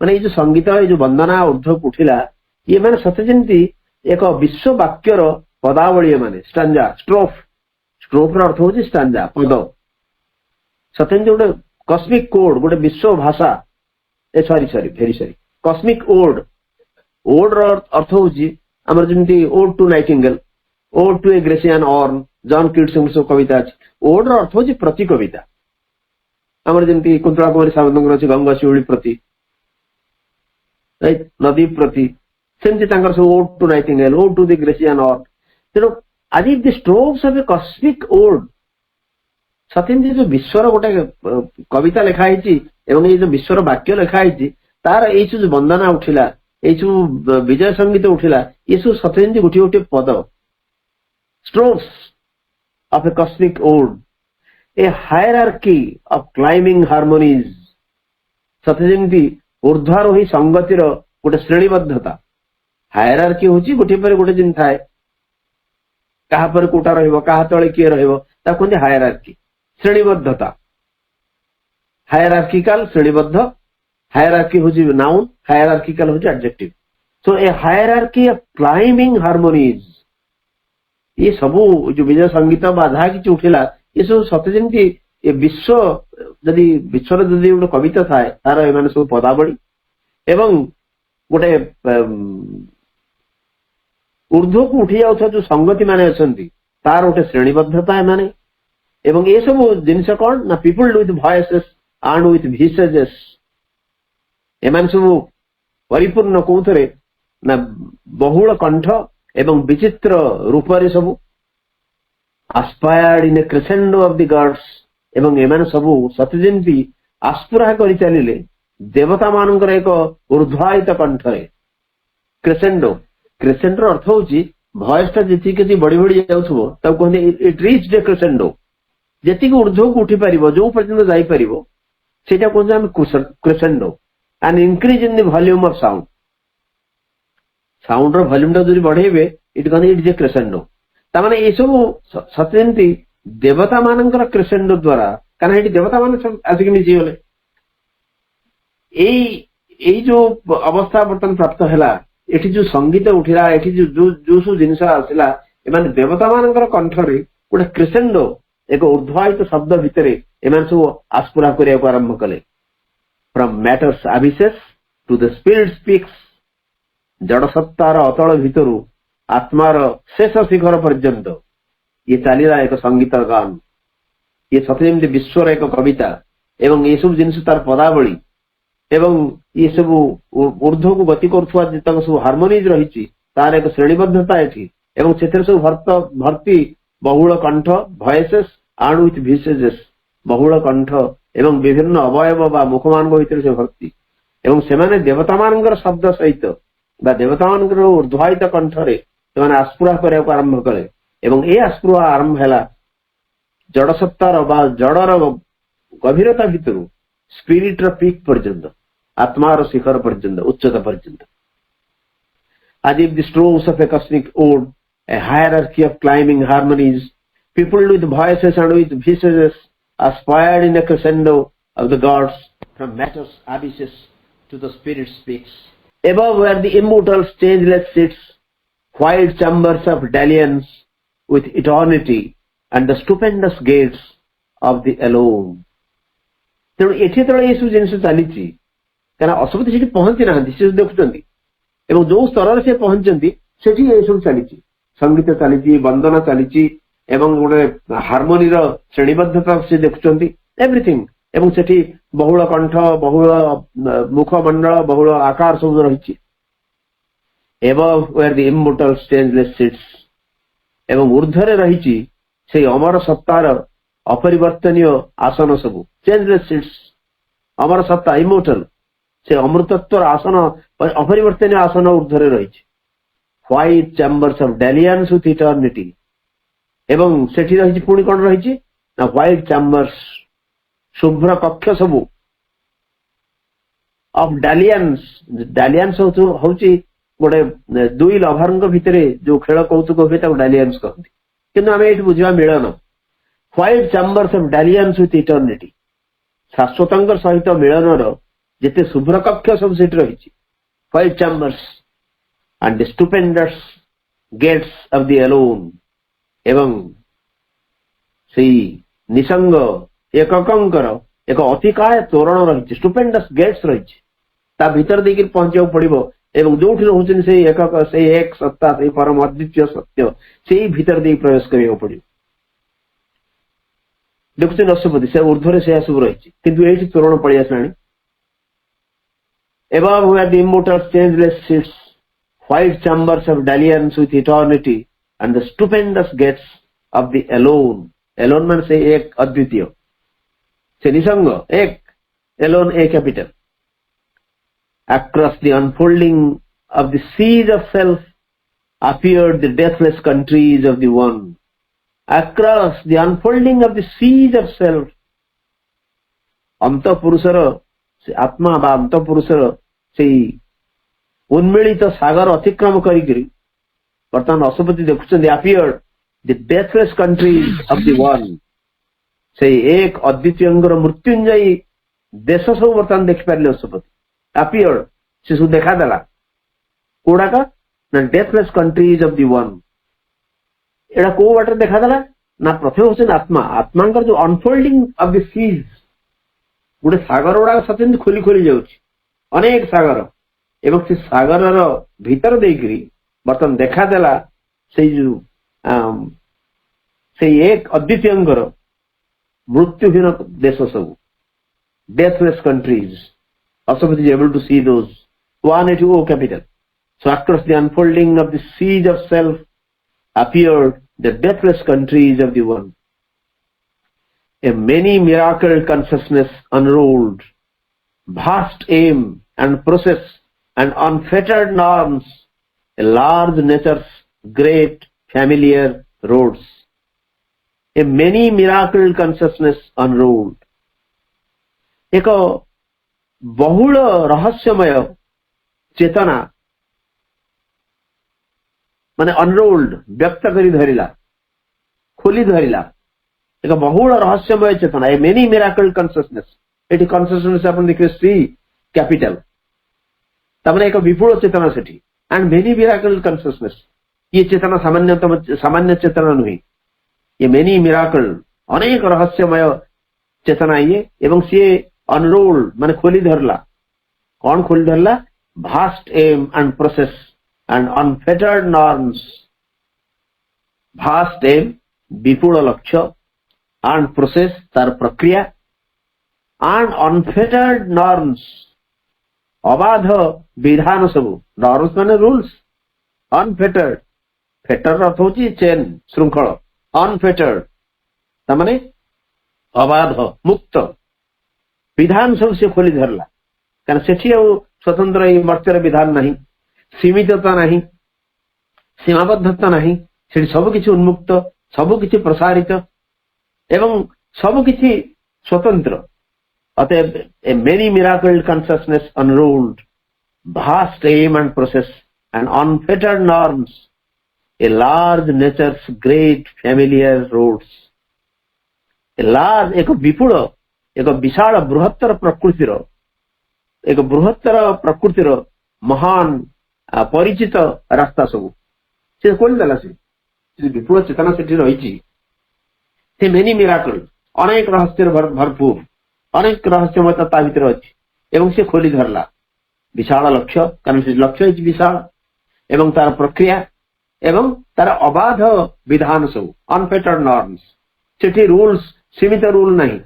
माने ये जो संगीत ये जो वंदना ऊर्ध्वक उठिला ये माने सते जेंती एक विश्व वाक्यर पदावली माने स्टांजा स्ट्रोफ रो अर्थ होची स्टांजा पद सते जो कॉस्मिक कोड गोटे विश्व भाषा सॉरी कॉस्मिक ओड रो अर्थ होची हमर जेंती ode to nightingale ode to a Grecian urn John Keats सो कविता अछि ओड रो अर्थ होची प्रति कविता हमर जेंती कुंतला कुमारी सामंतंगर अछि गंगा शिवली प्रति नदी प्रति सेमती तांकर सब ode to nightingale ode to the Grecian urn तेरो आज the strokes of a cosmic ode सतेंदी जो विश्वर गोटे कविता लिखा है एवं ये जो विश्वर वाक्य लिखा है तार ये जो वंदना उठिला ये जो विजय संगीत उठिला ये सब सतेंदी गोटे गोटे पद strokes of a cosmic ode a hierarchy of climbing harmonies सतेंदी ऊर्ध्वारोही संगतिर गोटे श्रेणीबद्धता हायरार्की होची गोटे पर गोटे जिन थाए कहा पर कोटा रहइबो कहा तळे किए रहइबो ता कोनते हायरार्की श्रेणीबद्धता हायरार्किकल श्रेणीबद्ध हायरार्की होची नाउन हायरार्किकल होची adjective so a hierarchy of climbing harmonies ये सब जो विजय संगीत बाधा कि उठिला ये सब सते जेंती ए विश्व जदि विश्वर जदि गोटे कविता थाए तार एमाने सब पदावली एवं गोटे ऊर्ध्व को उठी जाउथा जो संगति माने अछंती तार गोटे श्रेणीबद्धता एमाने एवं ये सब जिनस कोन ना people with voices and with visages एमाने सब परिपूर्ण कोथरे ना बहुल कंठ एवं विचित्र रूप रे सब aspired in a crescendo of the gods एवं एमाने सब सते जेंती आस्पुरा करि चलिले देवता मानकर एक ऊर्ध्वायित कंठरे क्रेसेंडो अर्थ होची वॉइस ता जेति केति बड़ी बड़ी जाउथबो तब कहने इट रीच द क्रेसेंडो जेति को ऊर्ध्व को उठी परिबो जो पर्यंत जाई परिबो सेटा कोन हम crescendo and increase in the volume of sound रो वॉल्यूम ता जदि बढ़ेबे इट कहने इट इज क्रेसेंडो ता माने ए सब सते जेंती देवता मानकर क्रेसेंडो द्वारा कारण एटी देवता मान सब आसिक मिसी गले एई जो अवस्था बर्तन प्राप्त हैला एठी जो संगीत उठिला एठी जो सु जिंस आसिला एमाने देवता मानकर कंठरे गोटे क्रेसेंडो एक ऊर्ध्वायित शब्द भितरे एमाने सब आस्पुरा करिया को आरंभ कले from matters abysses to the spirit speaks जड़ सत्तार अतल भितरु आत्मार शेष शिखर पर्यंत ये चलिला एक संगीत गान ये सते जेमती विश्वर एक कविता एवं ये सब जिनस तार पदावली एवं ये सब ऊर्ध्व को गति करथुवा जतक सब हार्मोनीज रहिछि तार एक श्रेणीबद्धता एठी एवं सेथरे सब भर्ती बहुल कंठ वॉइसेस एंड विथ विसेजेस बहुल कंठ एवं विभिन्न अवयव बा मुखमान भितर से भर्ती एवं सेमाने देवता मानकर शब्द सहित बा देवता मानकर ऊर्ध्वायित कंठरे सेमाने आस्पुरा करिया को आरंभ कले एवं ए आस्पुरा आरंभ हैला जड़ सत्तार बा जड़र गभीरता भितर स्पिरिट र पीक पर्यंत आत्मार शिखर पर्यंत उच्चता पर्यंत as if the strokes of a cosmic ode a hierarchy of climbing harmonies peopled with voices and with visages aspired in a crescendo of the gods from matter's abysses to the spirit's peaks above where the immortal changeless sits white chambers of dalliance with eternity and the stupendous gates of the alone तेणु एठी तळे ये जिनस चली कारण असुविधा से पहुंची ना से देखुंट एवं जो स्तर से पहुंचती से सब चली संगीत चली वंदना चली एवं गोटे हार्मोनी श्रेणीबद्धता से देखुंट एवरीथिंग एवं सेठी बहुल कंठ बहुल मुखमंडल बहुल आकार सब रही above where the immortal changeless sits एवं ऊर्ध्वरे रही से अमर सत्तार अपरिवर्तनीय आसन सब चेंजलेस सिट्स अमर सत्ता इमोर्टल से अमृतत्व आसन अपरिवर्तनीय आसन ऊर्ध्वरे रही white chambers of dalliance with eternity एवं सेठी रही पुणी कौन रही ना व्हाइट चैम्बर्स शुभ्र कक्ष सबू ऑफ डालियंस हूँ गोटे दुई लभर भितर जो खेल कौतुक हुए डालियंस कहते किंतु आम ये बुझा मिलन white chambers of dalliance with eternity शाश्वत सहित मिलन जिते शुभ्र कक्ष सब सेठी रही white chambers and stupendous gates of the alone एवं से निसंग एककंकर एक अतिकाय तोरण रही स्टुपेंडस गेट्स रही भीतर देकर पहुंचा पड़ो एवं जो रोचन से एकक से एक सत्ता से परम अद्वितीय सत्य से भीतर दे प्रवेश करने पड़ो देखुचे अश्वपति से ऊर्ध्वर से सब रही किंतु ये तोरण पड़ी आसला above where the immortal changeless sits white chambers of dalliance with eternity and the stupendous gates of the alone man से एक अद्वितीय से निसंग एक alone a capital across the unfolding of the seas of self appeared the deathless countries of the one across the unfolding of the seas of self अंत पुरुषर आत्मा बा अंत पुरुषर से उन्मिलित सागर अतिक्रम करी बर्तमान अशुपति देखुं appeared the deathless countries of the one से एक अद्वितीय मृत्युंजयी देश सब बर्तमान देखिपारे अशुपति appeared से सब देखादेला कौड़ा का ना deathless countries of the one एड़ा को बाटे देखादेला ना प्रथम हूँ आत्मा जो अनफोल्डिंग ऑफ द सीज गोटे सागर गुड़ा सचें खोली खोली जाऊँच अनेक सागर एवं से सागर भीतर देकरी बर्तमान देखादेला से जो से एक अद्वितीय मृत्युहीन देश सब deathless countries Ashwapati is able to see those 180 capital. So across the unfolding of the siege of self appeared the deathless countries of the one. A many miracle consciousness unrolled, vast aim and process and unfettered norms, a large nature's great familiar roads. A many miracle consciousness unrolled. एक बहुल रहस्यमय चेतना माने unrolled व्यक्त करी धरिला खोली धरिला एक बहुल रहस्यमय चेतना ए मेनी मिराकल कॉन्शियसनेस एटी कॉन्शियसनेस अपन देखिए सी कैपिटल तमने एक विपुल चेतना सेठी एंड मेनी मिराकल कॉन्शियसनेस ये चेतना सामान्य चेतना नहीं ये मेनी मिराकल अनेक रहस्यमय चेतना ये एवं सी अनरोल्ड माने खोली धरला कौन खोली धरला vast aim and process and unfettered norms vast aim विपुल लक्ष्य एंड प्रोसेस तार प्रक्रिया एंड अनफेटर्ड नॉर्म्स अबाध विधान सब नॉर्म्स माने रूल्स अनफेटर्ड फेटर अर्थ होची चेन श्रृंखल अनफेटर्ड तमाने अबाध मुक्त विधान सब से खोली धरला कारण सेठी स्वतंत्र मर्त्यर विधान नहीं सीमितता नहीं सीमाबद्धता नहीं सेठी सबकिछि उन्मुक्त सबकिछि प्रसारित एवं सबकिछि स्वतंत्र अतएव a many miracle consciousness unrolled vast aim and process and unfettered norms a large nature's great familiar roads a large एक विपुल एक विशाल बृहत्तर प्रकृतिर महान परिचित रास्ता सब से खोलीदेला से विपुल चेतना से रही मेनी मिराकल अनेक रहस्य भरपूर अनेक रहस्यमयता भीतर अच्छी एवं से खोली धरला विशाल लक्ष्य कारण से लक्ष्य विशाल एवं तार प्रक्रिया एवं तार अबाध विधान सब अनफेटर्ड नॉर्म्स सेठी रूल्स सीमित रूल नहीं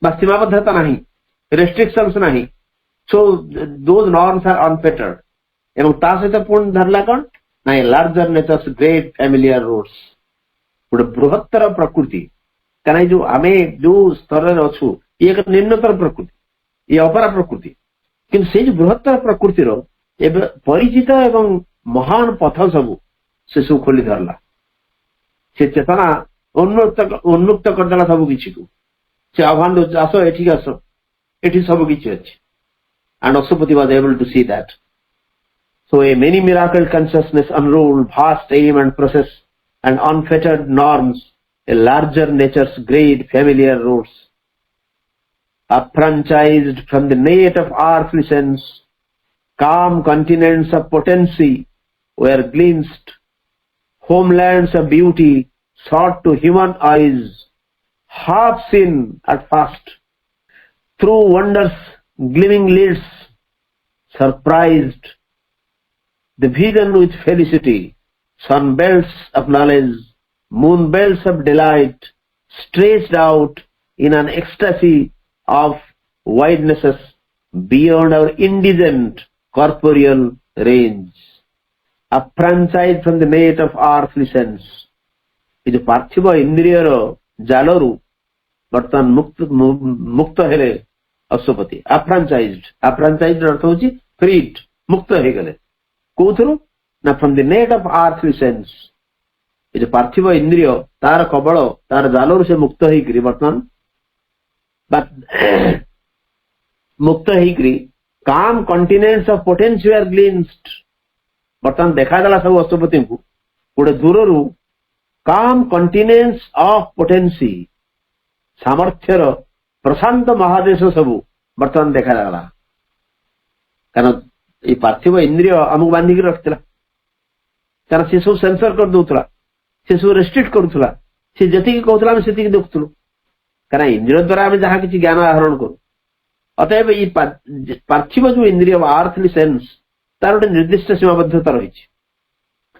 सीमाबद्धता नहीं रेस्ट्रिक्शंस नहीं so those norms are unfettered एवं ता सहित पूर्ण धरला कौन ना larger nature's great familiar roads गोटे बृहत्तर प्रकृति कारण जो आम जो स्तर अच्छु ये एक निम्नतर प्रकृति ये अपरा प्रकृति किंतु से बृहत्तर प्रकृतिर परिचित एवं महान पथ सब से सब खोली धरला से चेतना उन्मुक्त करदेला सब किसी को से आह्वान दे आस एठी आस एठी सब किसी अच्छी and Asupati was able to see that. So a many miracle consciousness unrolled vast aim and process and unfettered norms, a larger nature's great familiar roads. Affranchised from the net of earthly sense, calm continents of potency were glimpsed, homelands of beauty sought to human eyes, half seen at first, through wonders gleaming lids, surprised, the vision with felicity, sun belts of knowledge, moon belts of delight, stretched out in an ecstasy of widenesses beyond our indigent corporeal range, affranchised from the net of earthly sense. Is पार्थिव इंद्रियर जालरू बर्तमान मुक्त हेले अश्वपति अफ्रांचाइज्ड अर्थ होची freed मुक्त हे गले कोथरु ना from the net of earthly sense is पार्थिव इंद्रिय तार कबल तार जालरू से मुक्त हे करी बर्तमान मुक्त हे करी calm continents of potential are glimpsed बर्तमान देखा गला सब अश्वपति को गोटे दूररू काम कंटिनेंट्स ऑफ पोटेंसी सामर्थ्यर प्रशांत महादेश सबू बर्तमान देखा गला कारण ये पार्थिव इंद्रिय आमको बांधिक रखता कारण से सब सेंसर कर दूसरा से सब रेस्ट्रिक्ट करूला से जी कहूला से देखुलु कारण इंद्रिय द्वारा आम जहाँ किसी ज्ञान आहरण करूँ अतएव ये पार्थिव जो इंद्रिय अर्थली सेन्स तार गोटे निर्दिष्ट सीमाबद्धता रही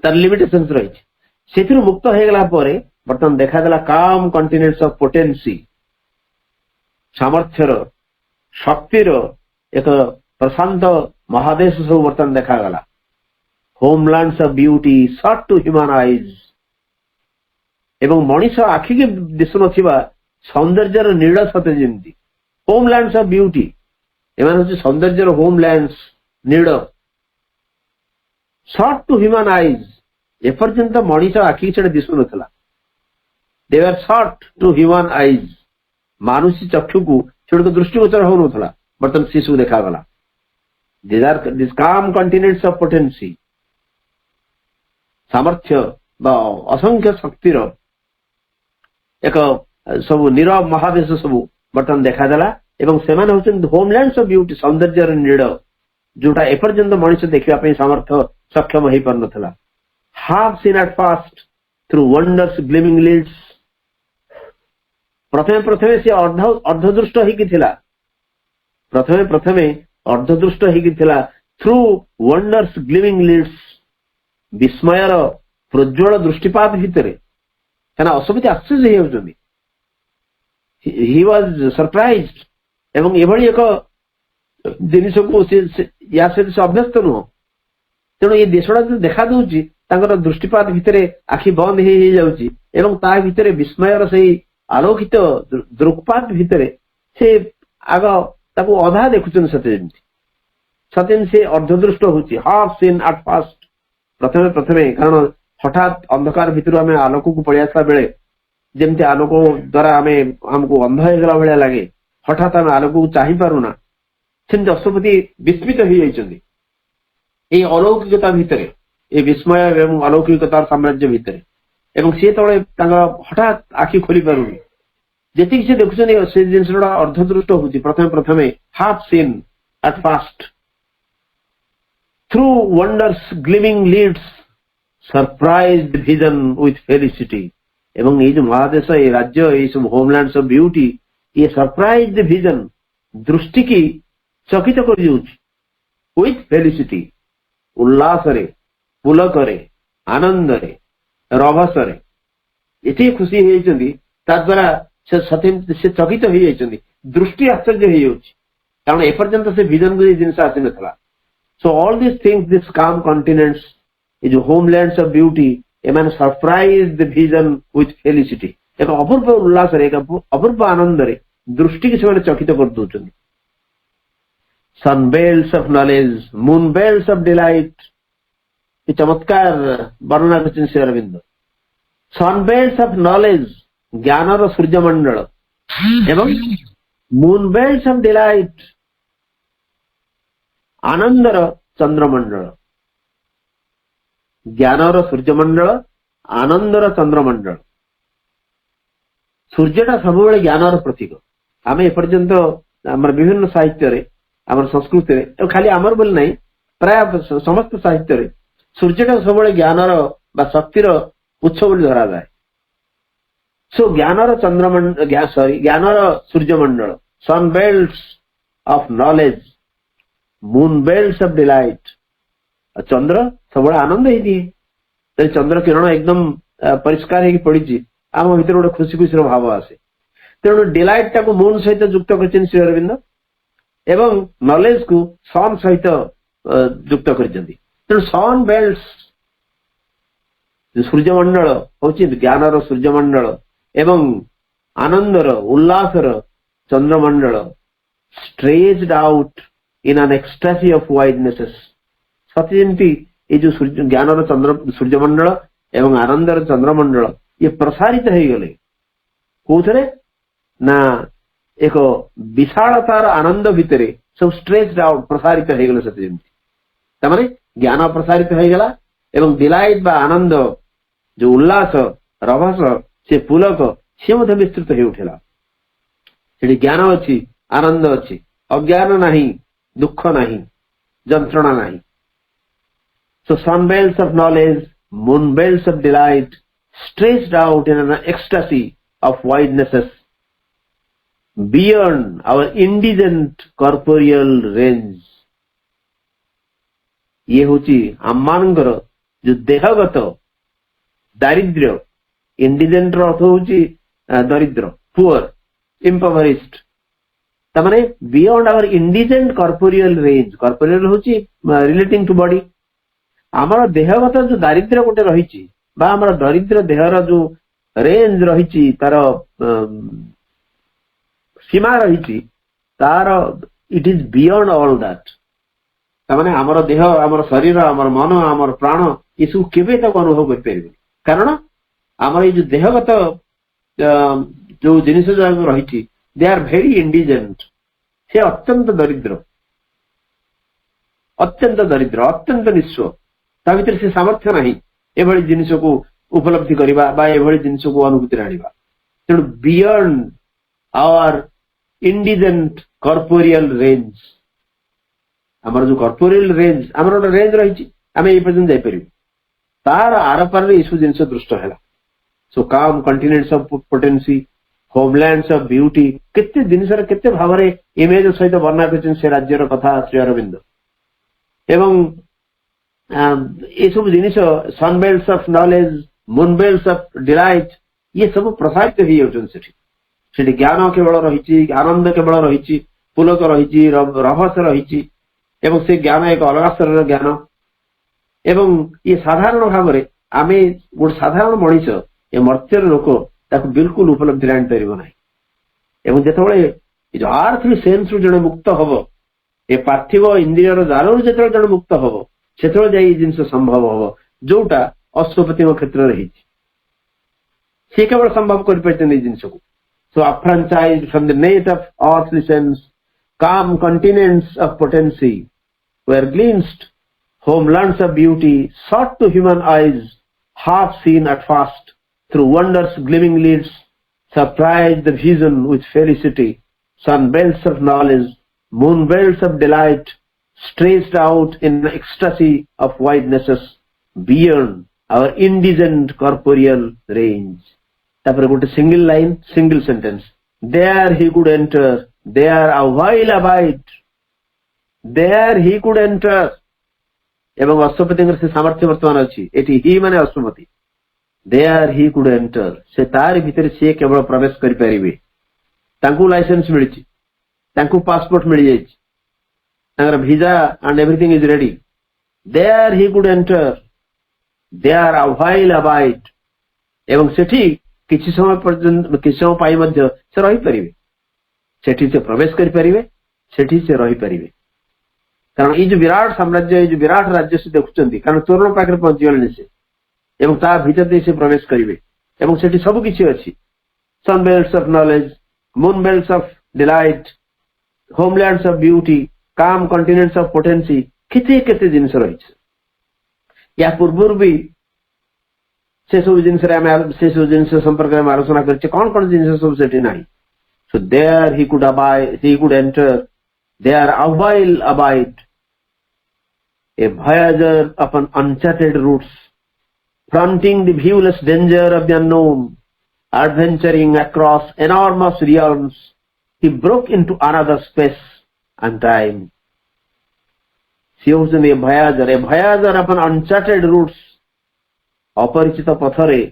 तार लिमिटेशंस रही से मुक्त हो गला बर्तमान देखा काम कंटिनेंट्स ऑफ पोटेंसी सामर्थ्यर शक्तिर एक प्रशांत महादेश सब बर्तमान देखा गला homelands of beauty sought to human eyes एवं मनीष आखि के दिशु नथिबा सौंदर्यर नीड़ सते जेमती होमलैंड्स ऑफ ब्यूटी एमान होची सौंदर्यर होमलैंड्स नीड़ सॉट टू ह्यूमन आईज एपर्यंत मनीष आखि से दिशु नथला they are sought to human eyes मानुषी चक्षु को से दृष्टिगोचर हो नथला बर्तमान शिशु देखा गला दिस काम कंटिनेंट्स ऑफ पोटेंसी सामर्थ्य असंख्य शक्तिर एक सब नीरव महादेश सब बर्तमान देखा गला एवं सेमान होचन होमलैंड्स ऑफ ब्यूटी सौंदर्यर नीड़ जोटा एपर्यंत मनीष देखा सामर्थ्य सक्षम हो पार नथला half seen at first through wonders gleaming lids प्रथमे से अर्धदृष्ट ही थिला प्रथमे अर्धदृष्ट ही थिला थ्रू वंडर्स ग्लीमिंग लिड्स विस्मयर प्रज्वल दृष्टिपात भितर क्या असुविधा आश्चर्य होती ही वाज सरप्राइज्ड एवं एभली एक जिनिस को या से अभ्यस्त नुह तेणु ये देशटा जो देखा दूची दृष्टिपात भितर आखि बंद हो जाउची एवं ता भितर विस्मयर से आलोकित दृक्पात भितर से आग ताको अधा देखुचन सतेन से अर्धदृष्ट होची हाफ सीन एट फर्स्ट प्रथमे कारण हठात अंधकार भितर आम आलोक को पड़े आसला बेले जमती आलोक द्वारा आम हमको अंध होगला भाया लगे हठात आम आलोक को चाह पारुना सेमती अश्वपति विस्मित हो जाइछन्ति ए अलौकिकता भितर ए विस्मय एवं अलौकिकतार साम्राज्य भितर एवं सी तले हठात आखि खोली पारुनी जी से देखुन से जिनसा अर्धदृष्ट होती प्रथमे half seen at first through wonders gleaming lids surprised vision with felicity एवं ये जो महादेश ये राज्य ये सब होमलैंड्स ऑफ ब्यूटी ये सरप्राइज्ड विजन दृष्टि की चकित कर विथ फेलिसिटी उल्लास पुलक आनंद रभस ये खुशी होद्वारा से चकित हो दृष्टि आश्चर्य हो कारण एपर्यंत से विजन को जिन आसी ना so all this things this काम कंटिनेंट्स ये जो homelands of beauty am surprise the vision with felicity एक अपूर्व उल्लास एक अपूर्व आनंद दृष्टि की से चकित कर दौरान sun belts of knowledge moon belts of delight चमत्कार वर्णना कर Shri Aurobindo sunbelts of knowledge ज्ञानर सूर्यमंडल एवं मूनबेल्ट्स ऑफ डिलाइट आनंदर चंद्रमंडल। ज्ञानर सूर्यमंडल आनंदर चंद्रमंडल। सूर्यटा सब ज्ञानर प्रतीक। आम एपर्यंत आम विभिन्न साहित्य आम संस्कृति खाली आमर बोली नहीं प्राय समस्त साहित्य सूर्यटा सब ज्ञानर बा शक्तिर उच्च बोली धरा जाए। सो ज्ञानर चंद्रमंडल सॉरी ज्ञानर सूर्यमंडल sunbelts of knowledge moonbelts of delight. चंद्र सब आनंद ही दिए। चंद्र किरण एकदम परिष्कार हो पड़ी आम भर गोटे खुशी खुशी भाव आसे। तेणु डिलाइट टाक मून सहित युक्त कर श्री अरविंद एवं नॉलेज को सन सहित युक्त कर। तेणु सन बेल्ट्स सूर्यमंडल हूँ ज्ञानर सूर्यमंडल एवं आनंदर उल्लासर चंद्रमंडल stretched out in an ecstasy of widenesses. सती जमी ये जो ज्ञानर चंद्र सूर्यमंडल एवं आनंदर चंद्रमंडल ये प्रसारित हो गले कौन ना एक विशालतार आनंद भितर सब स्ट्रेच्ड आउट प्रसारित हो गले। सती जमी ज्ञान प्रसारित हो गला एवं डिलाइट बा आनंद जो उल्लास रभस से पुलक सी विस्तृत हो उठेला। से ज्ञान अच्छी आनंद अच्छी अज्ञान नहीं दुख नहीं जंत्रणा नहीं। So sunbelts of knowledge moonbelts of delight stretched out in an ecstasy of widenesses beyond our indigent corporeal range। ये होची आम्मानंगर जो देहगत दारिद्र्य इंडिजेंट अर्थ होची दरिद्र पुअर इम्पवरिश्ड तमाने beyond our indigent corporeal range. Corporeal होची रिलेटिंग टू बॉडी। आमर देहगत जो दारिद्र्य गोटे रही बा आमर दरिद्र देहर जो रेंज रही तार सीमा रही तार it is beyond all that. तमाने आमर देह आमर शरीर आमर मन आमर प्राण ये सब केबे तक अनुभव कर कारण आमर ये जो देहगत जो जिनिस रही दे आर वेरी इंडिजेंट। से अत्यंत दरिद्र अत्यंत निस्व ता भीतर से सामर्थ्य नहीं एभली जिनिस को उपलब्धि करवा बा एभली जिनिस को अनुभूति आनिबा। तेणु beyond our indigent corporeal range आमर जो कॉर्पोरियल रेंज आमर गोटे रेंज रही आम ये पर्यटन जापर तार आर पार यू जिन दृष्ट है। सो काम continents of potency homelands of beauty केते जिनिस केते भाव इमेज सहित वर्णना कर से राज्यर कथा श्री अरविंद एवं ये सब जिनिस सनबेल्ट्स of knowledge moonbelts of delight ये सब प्रसारित हो ज्ञान केवल रही आनंद केवल रही पुलक रही रहस्य रही एवं से ज्ञान एक अलग स्तर ज्ञान एवं ये साधारण भाव में आम गोटे साधारण मनीष ये मर्त्यर लोक ताको बिल्कुल उपलब्धि आनी पार ना। एवं जिते जो आर्थली सेन्स रु जड़े मुक्त हम ये पार्थिव इंद्रियर जालू जो जड़े मुक्त हम से जिन संभव हम जोटा अश्वपति क्षेत्र रही सी केवल संभव कर जिन को। So enfranchised from the net of earthly sense calm continents of potency were glimpsed homelands of beauty sought to human eyes half seen at first through wonders gleaming lids surprised the vision with felicity sun belts of knowledge moon belts of delight stretched out in ecstasy of widenesses beyond our indigent corporeal range। तापर गोटे single line single sentence there he could enter there a while abide there he could enter एवं अश्वपति से सामर्थ्य वर्तमान अच्छी eighty ही माने Ashwapati there he could enter से तार भीतर से केवल प्रवेश करि परिबे तांकु लाइसेंस मिलिछि तांकु पासपोर्ट मिल जाइछि तांगर visa and everything is ready there he could enter there a while abide एवं सेठी किछि समय पर्यंत किछि समय पाई मध्य से रहि परिबे सेठी से प्रवेश करि परिबे सेठी से रहि परिबे। कारण ये जो विराट साम्राज्य ये जो विराट राज्य से देखुं कारण तोरण पाखे पहुंची गले से एवं ता भीतर से प्रवेश करेंगे एवं सेठी सब किछि अछि sun belts of knowledge moon belts of delight homelands of beauty calm continents of potency केते केते जिनिस रही या पूर्व भी से सब जिनिस संपर्क में आलोचना करछे कौन कौन जिनिस सब सेठी नाही so there he could enter there awhile abide a voyager upon uncharted routes, fronting the viewless danger of the unknown, adventuring across enormous realms, he broke into another space and time. She was a voyager upon uncharted routes, अपरिचित पथरे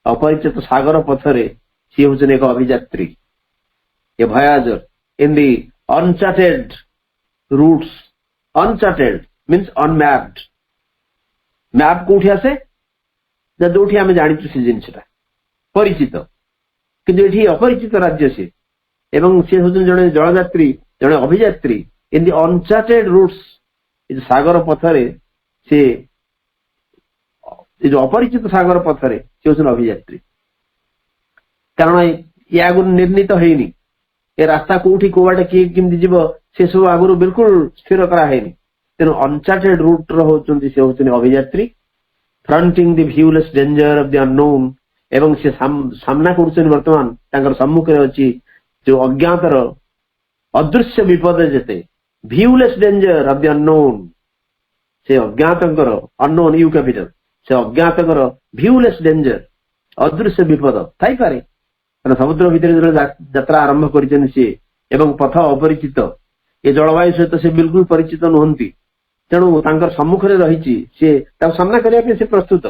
अपरिचित सागर पथरे she was एक अभियात्री, a voyager in the uncharted routes, uncharted means unmapped. Map कोठी आसे जोठी आम जानी से जिनसा परिचित किंतु एठी अपरिचित राज्य से एवं से होजन जने जलयात्री जने अभियात्री इन द अनचार्टेड रूट्स इज सागर पथरे से जो अपरिचित सागर पथरे से होजन अभियात्री कारण या आगु निर्णीत हेनी ए रास्ता कोठी कोवाटे के किमि जीव से सब आगु बिल्कुल स्थिर करा हेनी तेणु अनचार्टेड रूट होचंती से होचनी अभियात्री fronting the viewless danger of the unknown एवं से सामना करूछन वर्तमान तांकर सम्मुख रे अछि जो अज्ञातर अदृश्य विपद जेते व्यूलेस डेंजर ऑफ द अननोन से अज्ञातकर अननोन यू कैपिटल से अज्ञातकर व्यूलेस डेंजर अदृश्य विपद थाई पारे कारण समुद्र भीतर यात्रा आरंभ करिछन से एवं पथ अपरिचित ये जलवायु सहित से बिल्कुल परिचित नुहंती तेणु तांकर सम्मुख रे रहिछि से ताको सामना करिया पे से प्रस्तुत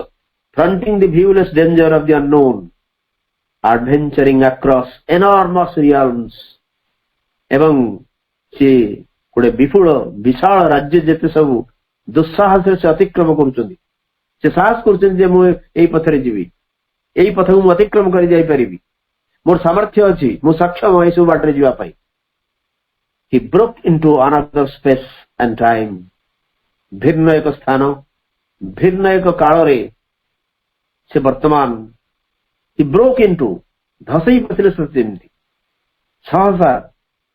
fronting the viewless danger of the unknown adventuring across enormous realms एवं से गोटे विपुल विशाल राज्य जेते सब दुस्साहस से अतिक्रम करूछन्ती से साहस करूछन्ती जे मु एई पथरे जीवी एई पथ को अतिक्रम करि जाई परिबी मोर सामर्थ्य अछि मु सक्षम होई सु बाटरे जीवा पाई he broke into another space and time भिन्न एक स्थान भिन्न एक काल रे से वर्तमान he broke into धसई पथिले सत्यमती सहसा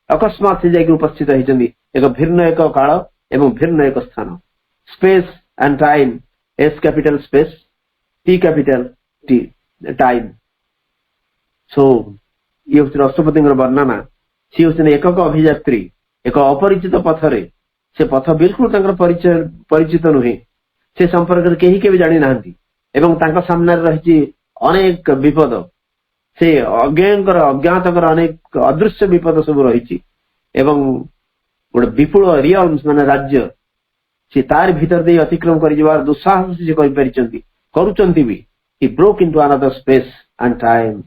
अकस्मात से जाके उपस्थित होइछन्ती एक भिन्न एक काल एवं भिन्न एक स्थान space and time S capital space T capital T time so ये राष्ट्रपति वर्णना सी होने एक अभियात्री एक अपरिचित पथरे से पथ बिल्कुल परिचित नुहे से संपर्क केही के भी जानी नाहंती एवं तांका सामने रही अनेक विपद से अज्ञातकर अनेक अदृश्य विपद सब रही एवं गोटे विपुल रियल्म्स माने राज्य से तार भीतर दे अतिक्रम कर जिवार दुस्साहस से कहि परिचंती करूचंती भी he broke into another space and time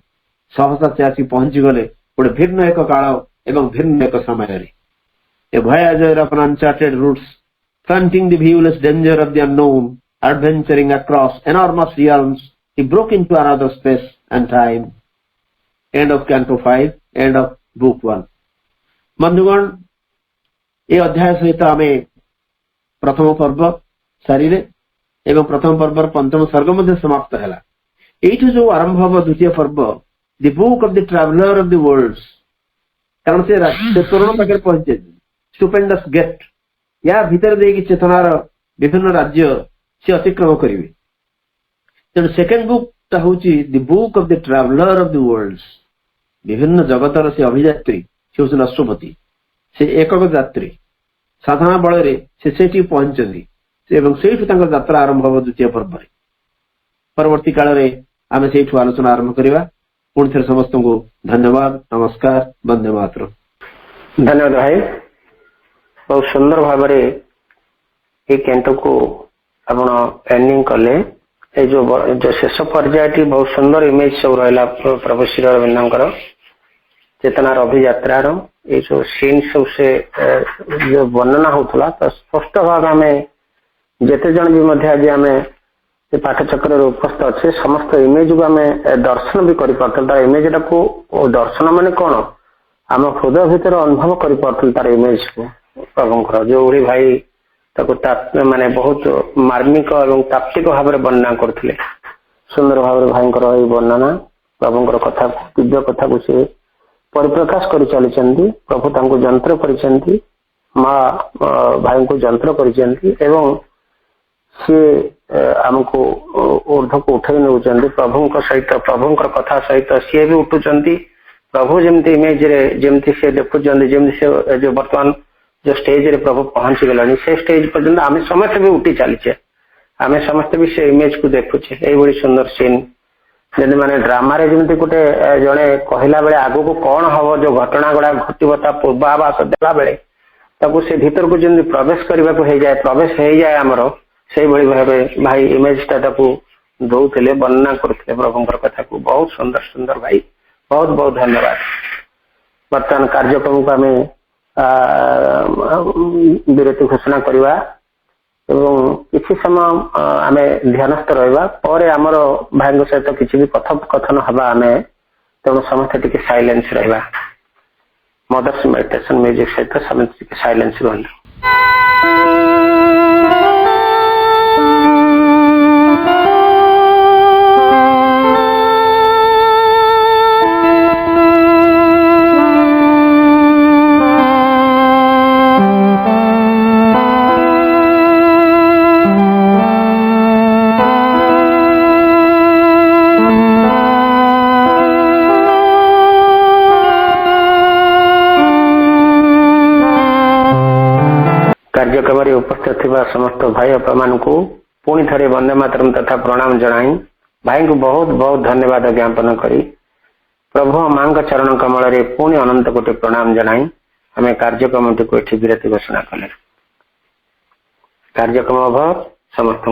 सहसा से आसी पहुंची गले गोटे भिन्न एक काल एवं भिन्न एक समय रे ए voyager upon uncharted routes fronting the viewless danger of the unknown adventuring across enormous realms he broke into another space and time end of canto 5 end of book 1 बंधुगण ए अध्याय सहित आमे प्रथम पर्व सारिले एवं प्रथम पर्वर पंचम सर्ग मध्ये समाप्त हैला एठु जो आरंभ हबो द्वितीय पर्व the book of the traveller of the worlds कारण से तोरण पाखे पहुंचे स्टुपेंडस गेट या भीतर देकी चेतनार विभिन्न राज्य से अतिक्रम करिवे तेणु सेकेंड बुक ता होची the book of the traveller of the worlds विभिन्न जगतर से अभियात्री से होची राष्ट्रपति से एकक यात्री साधारण बल रे से सेठी पहुंचंदी एवं सेठु तांकर यात्रा आरंभ हबो द्वितीय पर्व रे परवर्ती काल रे आमे सेठु आलोचना आरंभ करिवा पुणी थे समस्त को धन्यवाद नमस्कार वंदे मातरम धन्यवाद भाई बहुत सुंदर भाव ये कैंटो को आपण एंडिंग कले जो शेष पर्यायटी बहुत सुंदर इमेज सब रहा प्रभु श्री अरविंदर चेतनार अभियात्रार ये जो सीन सब से जो वर्णना होता तो स्पष्ट भाव आम जिते जन भी आज आम पाठचक्र उपस्थित अच्छे समस्त इमेज को आम दर्शन भी कर इमेज को दर्शन माने कौन आम हृदय भितर अनुभव कर इमेज को प्रभुंर जो ओडी भाई ताको माने बहुत मार्मिक और तात्विक भाव वर्णना करथिले सुंदर भाव भाईंकर ये वर्णना प्रभुंकर कथा दिव्य कथा को सी परिप्रकाश कर चली प्रभु तांको जंत्र कर माँ भाई को जंत्र कर सी आमको ऊर्ध को उठे नौ प्रभु सहित प्रभुंकर कथा सहित सी भी उठुंट प्रभु जमती इमेज रे जमती से देखुं जमती से जो बर्तमान जो स्टेज रे प्रभु पहुंची गलानी से स्टेज पर्यंत आम समस्त भी उठी चलीचे आम समस्त भी से इमेज को देखुचे ये सुंदर सीन जमी माने ड्रामा रे जमती गोटे जड़े कहला बेले आगु को कौन हम जो घटना गुड़ा घटता पूर्वाभास देला बेले ताकू से भीतर को जमी प्रवेश करने को जाए प्रवेश हो जाए आमर से भाव भाई इमेज टा दौले वर्णना करते प्रभुंकर कथा को बहुत सुंदर सुंदर भाई बहुत बहुत धन्यवाद। वर्तमान कार्यक्रम को आम विरति घोषणा करवा किसी समय आम ध्यानस्थ रहा पर आमर भाई सहित किसी भी कथन हवा आम तेणु समस्त टी साइलेंस रहा मदर्स मेडिटेशन म्यूजिक सहित समस्त साइलेंस रही। कार्यक्रम उपस्थित थिबा समस्त भाई अपा मान को पुणी थे वंदे मातरम तथा प्रणाम जनाई भाई को बहुत बहुत धन्यवाद ज्ञापन करी प्रभु मां चरण कमल रे पुणी अनंत कोटि प्रणाम जनाई हमें कार्यक्रम को विरति घोषणा कले कार्यक्रम समस्त